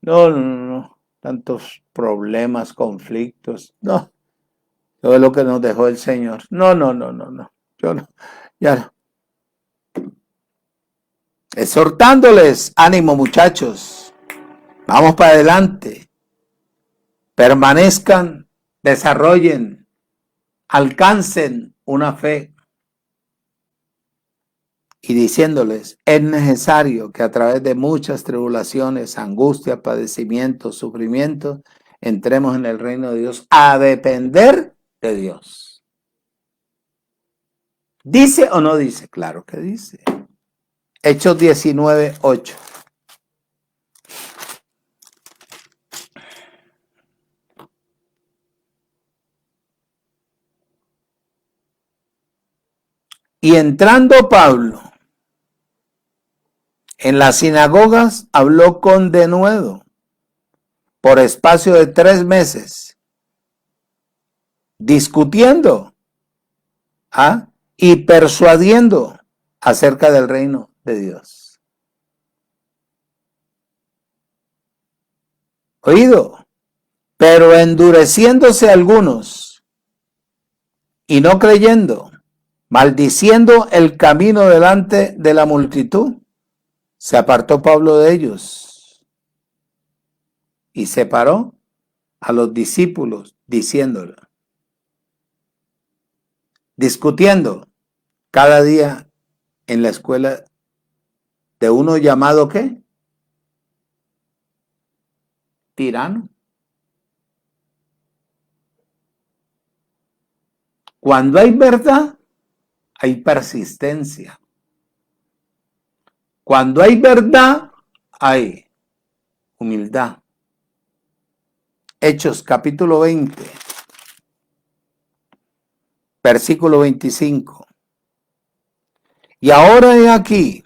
No. Tantos problemas, conflictos. No. Todo es lo que nos dejó el Señor. No. Yo no. Ya no. Exhortándoles, ánimo, muchachos. Vamos para adelante. Permanezcan, desarrollen, alcancen una fe. Y diciéndoles, es necesario que a través de muchas tribulaciones, angustias, padecimientos, sufrimientos, entremos en el reino de Dios a depender de Dios. ¿Dice o no dice? Claro que dice. Hechos 19:8. Y entrando Pablo en las sinagogas, habló con denuedo por espacio de 3 meses, discutiendo y persuadiendo acerca del reino de Dios. Oído, pero endureciéndose algunos y no creyendo, maldiciendo el camino delante de la multitud, se apartó Pablo de ellos y separó a los discípulos, diciéndole, discutiendo cada día en la escuela de uno llamado ¿qué? Tirano. Cuando hay verdad, hay persistencia. Cuando hay verdad, hay humildad. Hechos capítulo 20, versículo 25. Y ahora he aquí,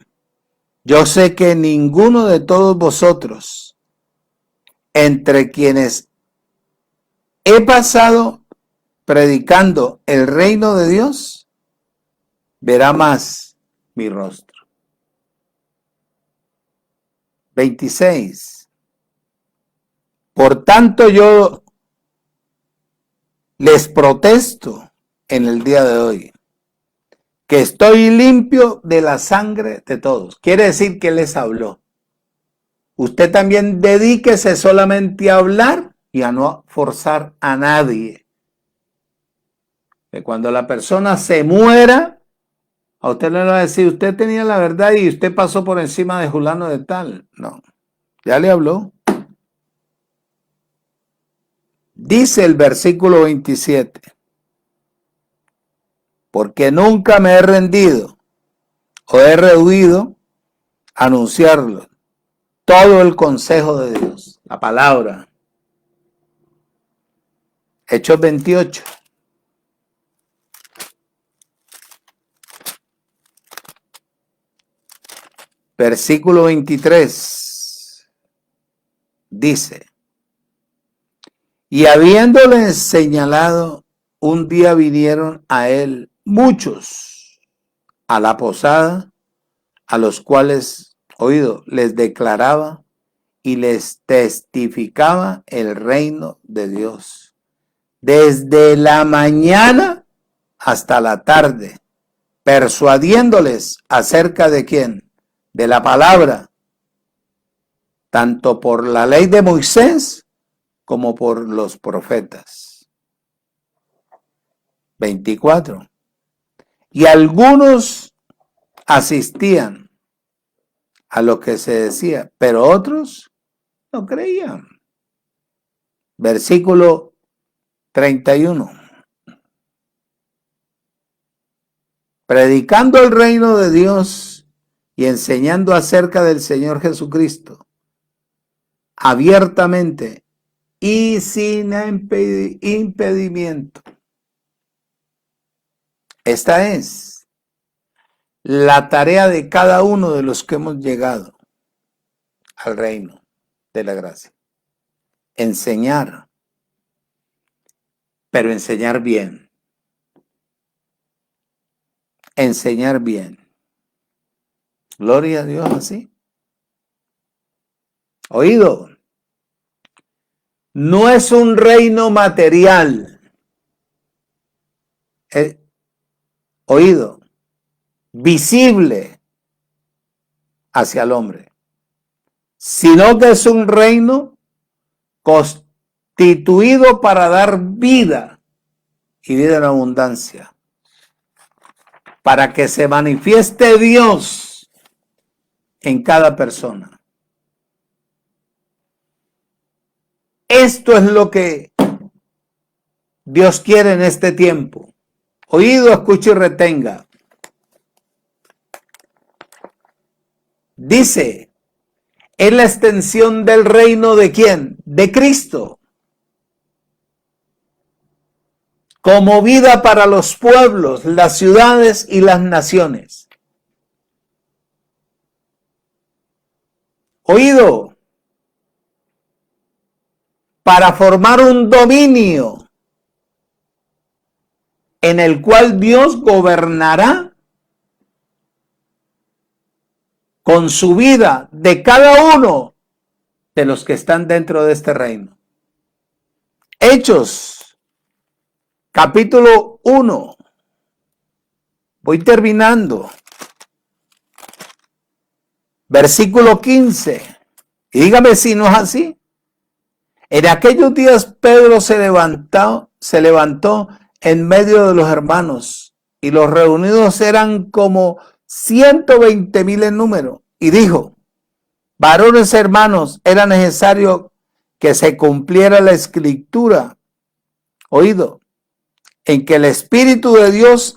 yo sé que ninguno de todos vosotros, entre quienes he pasado predicando el reino de Dios, verá más mi rostro. 26. Por tanto yo les protesto en el día de hoy que estoy limpio de la sangre de todos. Quiere decir que les habló. Usted también dedíquese solamente a hablar y a no forzar a nadie. Que cuando la persona se muera, a usted le va a decir, usted tenía la verdad y usted pasó por encima de fulano de tal. No, ya le habló. Dice el versículo 27, porque nunca me he rendido o he rehuido anunciarlo. Todo el consejo de Dios, la palabra. Hechos 28. Versículo 23. Dice, y habiéndole señalado, un día vinieron a él muchos a la posada, a los cuales, oído, les declaraba y les testificaba el reino de Dios. Desde la mañana hasta la tarde, persuadiéndoles acerca de quién, de la palabra, tanto por la ley de Moisés como por los profetas. 24. Y algunos asistían a lo que se decía, pero otros no creían. Versículo 31. Predicando el reino de Dios y enseñando acerca del Señor Jesucristo, abiertamente y sin impedimento. Esta es la tarea de cada uno de los que hemos llegado al reino de la gracia. Enseñar, pero enseñar bien. Enseñar bien. Gloria a Dios así. Oído. No es un reino material. Oído. Visible hacia el hombre. Sino que es un reino constituido para dar vida y vida en abundancia. Para que se manifieste Dios en cada persona. Esto es lo que Dios quiere en este tiempo. Oído, escuche y retenga. Dice, es la extensión del reino ¿de quién? De Cristo. Como vida para los pueblos, las ciudades y las naciones. Oído, para formar un dominio en el cual Dios gobernará con su vida de cada uno de los que están dentro de este reino. Hechos, capítulo 1. Voy terminando. Versículo 15. Y dígame si no es así. En aquellos días Pedro se levantó en medio de los hermanos y los reunidos eran como 120,000 en número. Y dijo: varones hermanos, era necesario que se cumpliera la escritura, oído, en que el Espíritu de Dios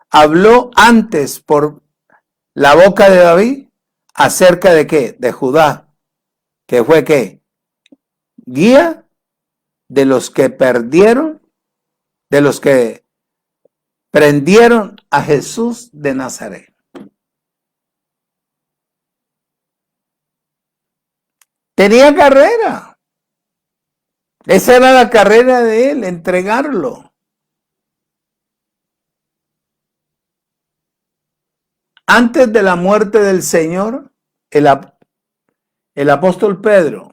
habló antes por la boca de David acerca de qué, de Judá, que fue qué, guía de los que perdieron, de los que prendieron a Jesús de Nazaret. Tenía carrera. Esa era la carrera de él, entregarlo. Antes de la muerte del Señor, el apóstol Pedro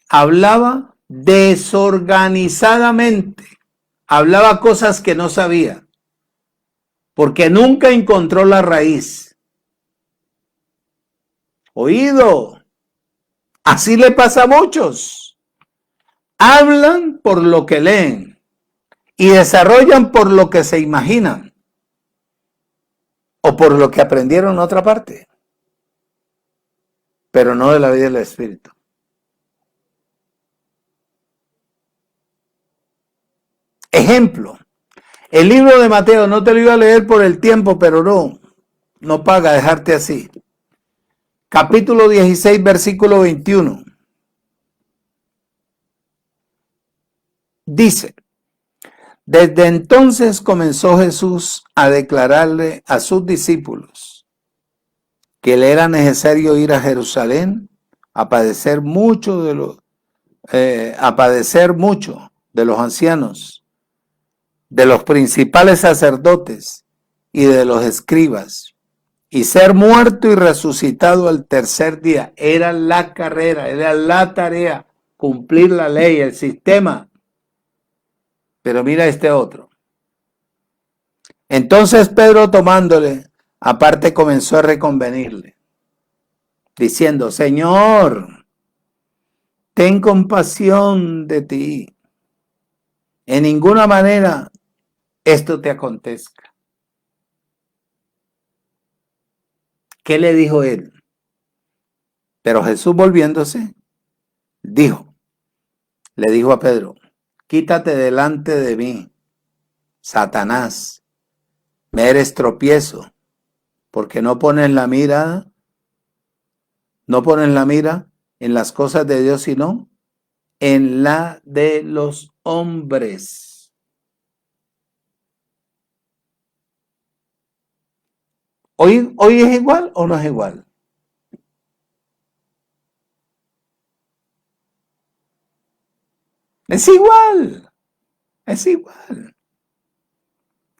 hablaba desorganizadamente, hablaba cosas que no sabía, porque nunca encontró la raíz. Oído, así le pasa a muchos. Hablan por lo que leen y desarrollan por lo que se imaginan o por lo que aprendieron en otra parte, pero no de la vida del Espíritu. Ejemplo, el libro de Mateo, no te lo iba a leer por el tiempo, pero no paga dejarte así. Capítulo 16, versículo 21. Dice: desde entonces comenzó Jesús a declararle a sus discípulos que le era necesario ir a Jerusalén a padecer mucho de los ancianos, de los principales sacerdotes y de los escribas, y ser muerto y resucitado al tercer día. Era la carrera, era la tarea, cumplir la ley, el sistema. Pero mira este otro. Entonces Pedro, tomándole aparte, comenzó a reconvenirle, diciendo: Señor, ten compasión de ti. En ninguna manera esto te acontezca. ¿Qué le dijo él? Pero Jesús, volviéndose, le dijo a Pedro: quítate delante de mí, Satanás, me eres tropiezo, porque no pones la mira en las cosas de Dios, sino en la de los hombres. ¿Hoy es igual o no es igual? Es igual, es igual,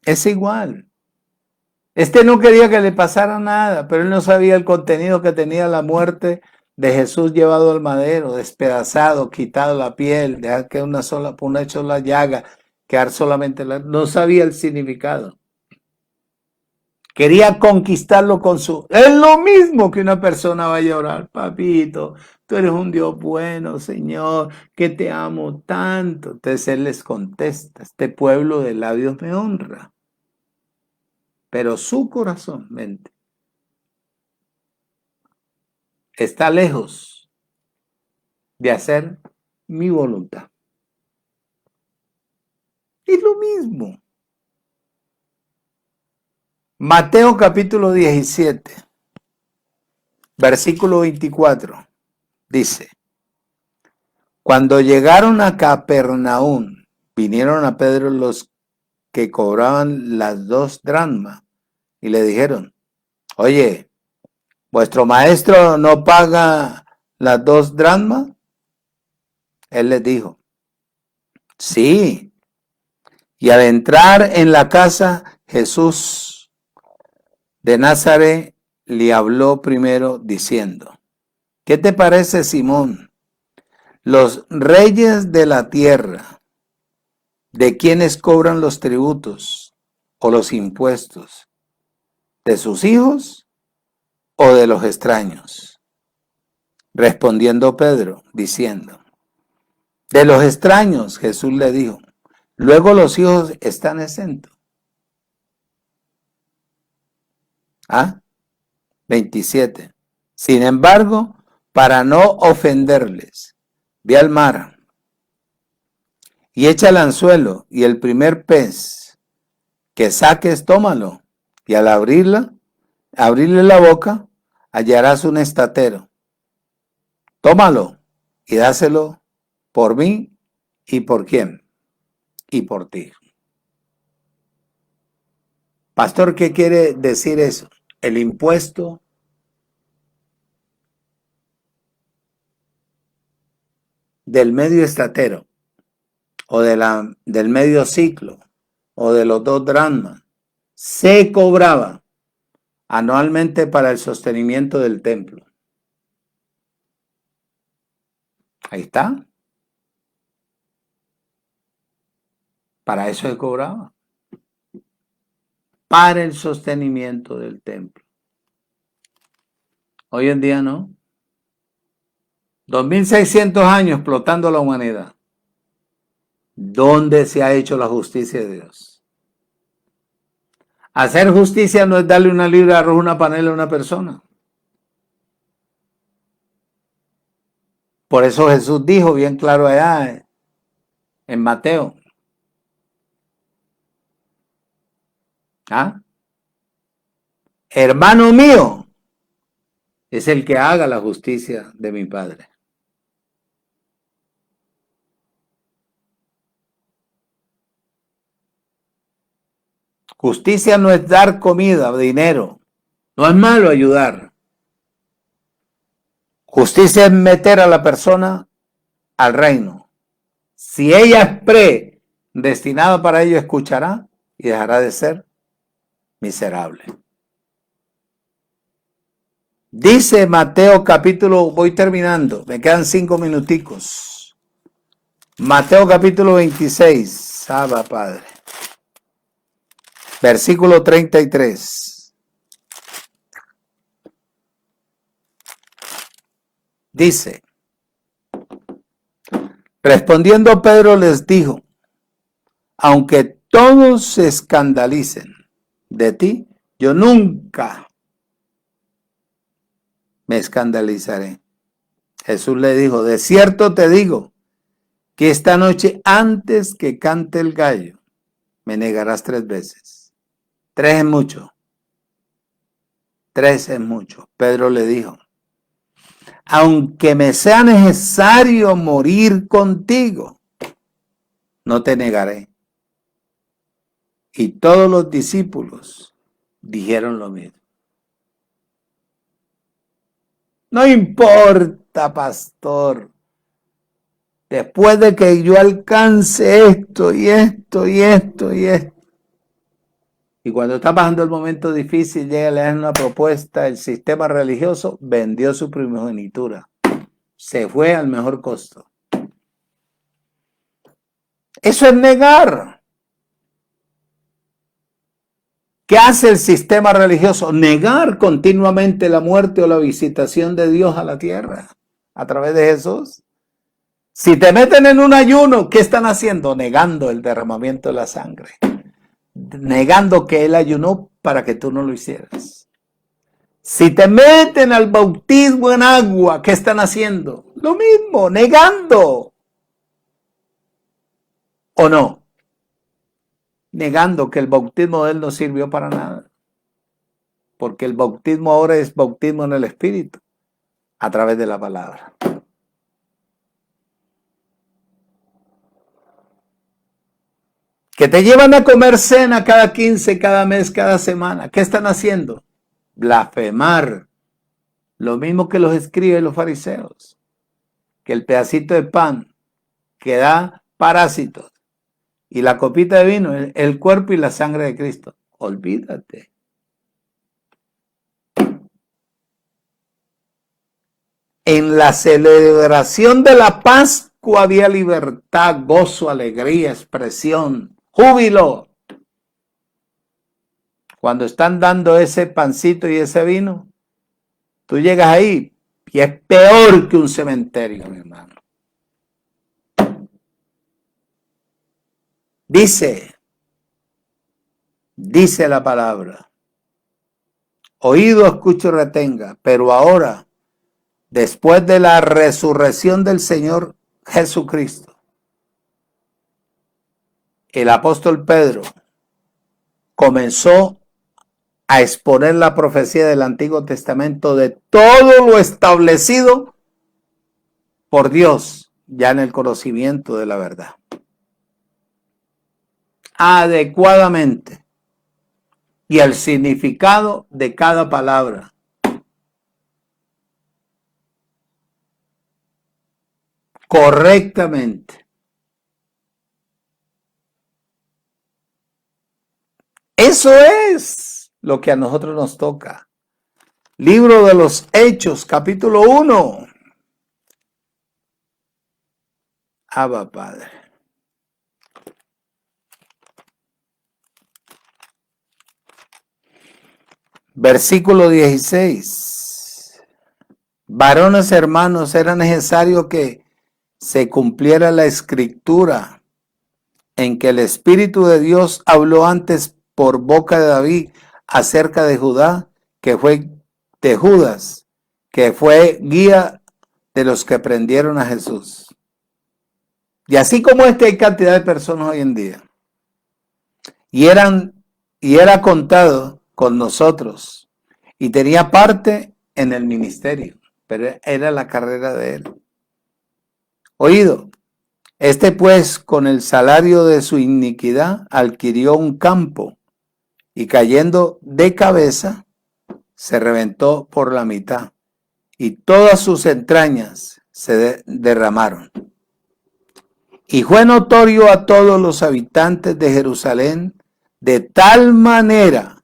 es igual. Este no quería que le pasara nada, pero él no sabía el contenido que tenía la muerte de Jesús llevado al madero, despedazado, quitado la piel, dejar que una sola llaga, quedar solamente no sabía el significado. Quería conquistarlo con su... Es lo mismo que una persona vaya a orar: papito, tú eres un Dios bueno, Señor, que te amo tanto. Entonces él les contesta: este pueblo de labios me honra, pero su corazón, mente, está lejos de hacer mi voluntad. Es lo mismo. Mateo capítulo 17, versículo 24, dice: cuando llegaron a Capernaum, vinieron a Pedro los que cobraban las 2 dracmas y le dijeron: oye, ¿vuestro maestro no paga las 2 dracmas? Él les dijo: sí. Y al entrar en la casa, Jesús de Nazaret le habló primero diciendo: ¿qué te parece, Simón? Los reyes de la tierra, ¿de quiénes cobran los tributos o los impuestos? ¿De sus hijos o de los extraños? Respondiendo Pedro, diciendo: de los extraños. Jesús le dijo: Luego los hijos están exentos. 27. Sin embargo, para no ofenderles, ve al mar y echa el anzuelo, y el primer pez que saques, tómalo, y al abrirle la boca, hallarás un estatero. Tómalo y dáselo por mí y por quién, y por ti. Pastor, ¿qué quiere decir eso? El impuesto del medio estatero, o del medio ciclo, o de los 2 dracmas, se cobraba anualmente para el sostenimiento del templo. Ahí está. Para eso se cobraba. Para el sostenimiento del templo. Hoy en día no. 2600 años explotando la humanidad. ¿Dónde se ha hecho la justicia de Dios? Hacer justicia no es darle una libra de arroz, una panela a una persona. Por eso Jesús dijo bien claro allá en Mateo. Hermano mío es el que haga la justicia de mi Padre. Justicia no es dar comida, dinero. No es malo ayudar. Justicia es meter a la persona al reino. Si ella es predestinada para ello, escuchará y dejará de ser miserable. Dice Mateo capítulo, voy terminando, me quedan 5 minuticos. Mateo capítulo 26, Saba Padre. Versículo 33. Dice, respondiendo Pedro les dijo, aunque todos se escandalicen de ti, yo nunca me escandalizaré. Jesús le dijo, de cierto te digo, que esta noche antes que cante el gallo, me negarás 3 veces. 3 es mucho. 3 es mucho. Pedro le dijo, aunque me sea necesario morir contigo, no te negaré. Y todos los discípulos dijeron lo mismo. No importa, pastor. Después de que yo alcance esto y esto y esto y esto. Y cuando está pasando el momento difícil, llega a leer una propuesta, el sistema religioso vendió su primogenitura. Se fue al mejor costo. Eso es negar. ¿Qué hace el sistema religioso? Negar continuamente la muerte o la visitación de Dios a la tierra a través de Jesús. Si te meten en un ayuno, ¿qué están haciendo? Negando el derramamiento de la sangre. Negando que Él ayunó para que tú no lo hicieras. Si te meten al bautismo en agua, ¿qué están haciendo? Lo mismo, negando. ¿O no? Negando que el bautismo de Él no sirvió para nada. Porque el bautismo ahora es bautismo en el Espíritu, a través de la palabra. Que te llevan a comer cena cada 15, cada mes, cada semana. ¿Qué están haciendo? Blasfemar. Lo mismo que los escribas los fariseos. Que el pedacito de pan que da parásitos y la copita de vino, el cuerpo y la sangre de Cristo. Olvídate. En la celebración de la Pascua había libertad, gozo, alegría, expresión, júbilo. Cuando están dando ese pancito y ese vino, tú llegas ahí y es peor que un cementerio, mi hermano. Dice la palabra, oído, escucho, retenga, pero ahora, después de la resurrección del Señor Jesucristo, el apóstol Pedro comenzó a exponer la profecía del Antiguo Testamento de todo lo establecido por Dios ya en el conocimiento de la verdad. Adecuadamente. Y el significado de cada palabra. Correctamente. Eso es lo que a nosotros nos toca. Libro de los Hechos, capítulo 1. Abba, Padre. Versículo 16. Varones hermanos, era necesario que se cumpliera la escritura en que el Espíritu de Dios habló antes por boca de David acerca de Judá, que fue de Judas, que fue guía de los que prendieron a Jesús. Y así como hay cantidad de personas hoy en día. Y era contado con nosotros. Y tenía parte en el ministerio. Pero era la carrera de él. Oído. Este pues con el salario de su iniquidad adquirió un campo. Y cayendo de cabeza, se reventó por la mitad. Y todas sus entrañas se derramaron. Y fue notorio a todos los habitantes de Jerusalén, de tal manera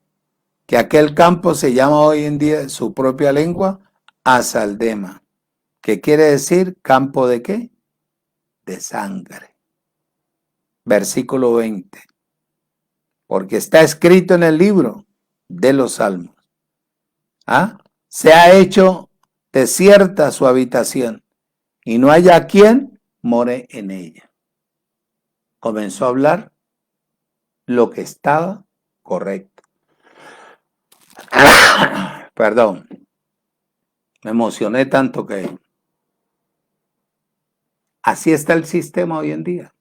que aquel campo se llama hoy en día, en su propia lengua, Asaldema, que quiere decir campo de ¿qué? De sangre. Versículo 20. Porque está escrito en el libro de los Salmos. Se ha hecho desierta su habitación y no haya quien more en ella. Comenzó a hablar lo que estaba correcto. Perdón, me emocioné tanto que así está el sistema hoy en día.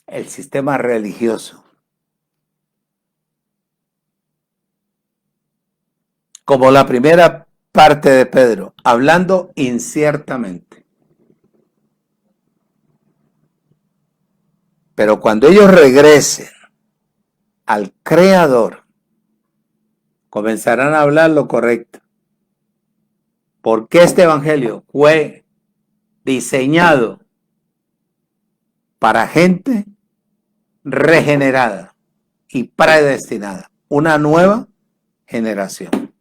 El sistema religioso. Como la primera parte de Pedro, hablando inciertamente. Pero cuando ellos regresen al Creador, comenzarán a hablar lo correcto. Porque este evangelio fue diseñado para gente regenerada y predestinada. Una nueva generación.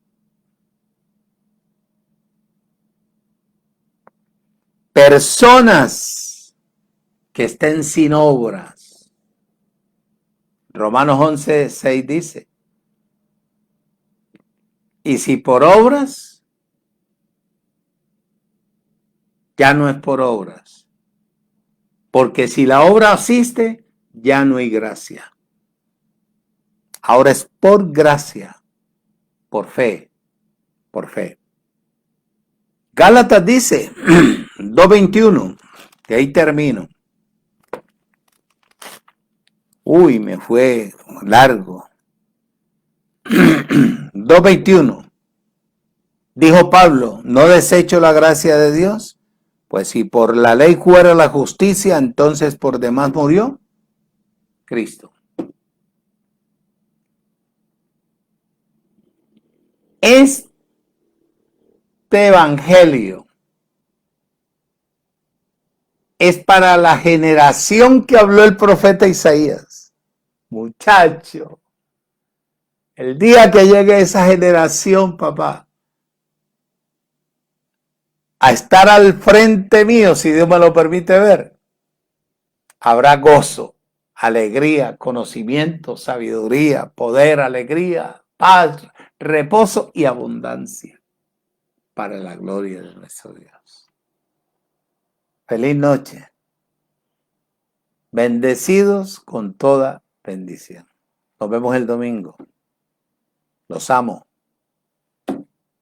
Personas que estén sin obras. Romanos 11:6 dice, y si por obras, ya no es por obras. Porque si la obra asiste, ya no hay gracia. Ahora es por gracia, por fe, por fe. Gálatas dice, 2:21, de ahí termino. Uy, me fue largo. 2:21. Dijo Pablo, ¿no desecho la gracia de Dios? Pues si por la ley fuera la justicia, entonces por demás murió Cristo. Este evangelio es para la generación que habló el profeta Isaías. Muchacho, el día que llegue esa generación, papá, a estar al frente mío, si Dios me lo permite ver, habrá gozo, alegría, conocimiento, sabiduría, poder, alegría, paz, reposo y abundancia para la gloria de nuestro Dios. Feliz noche. Bendecidos con toda bendición. Nos vemos el domingo. Los amo.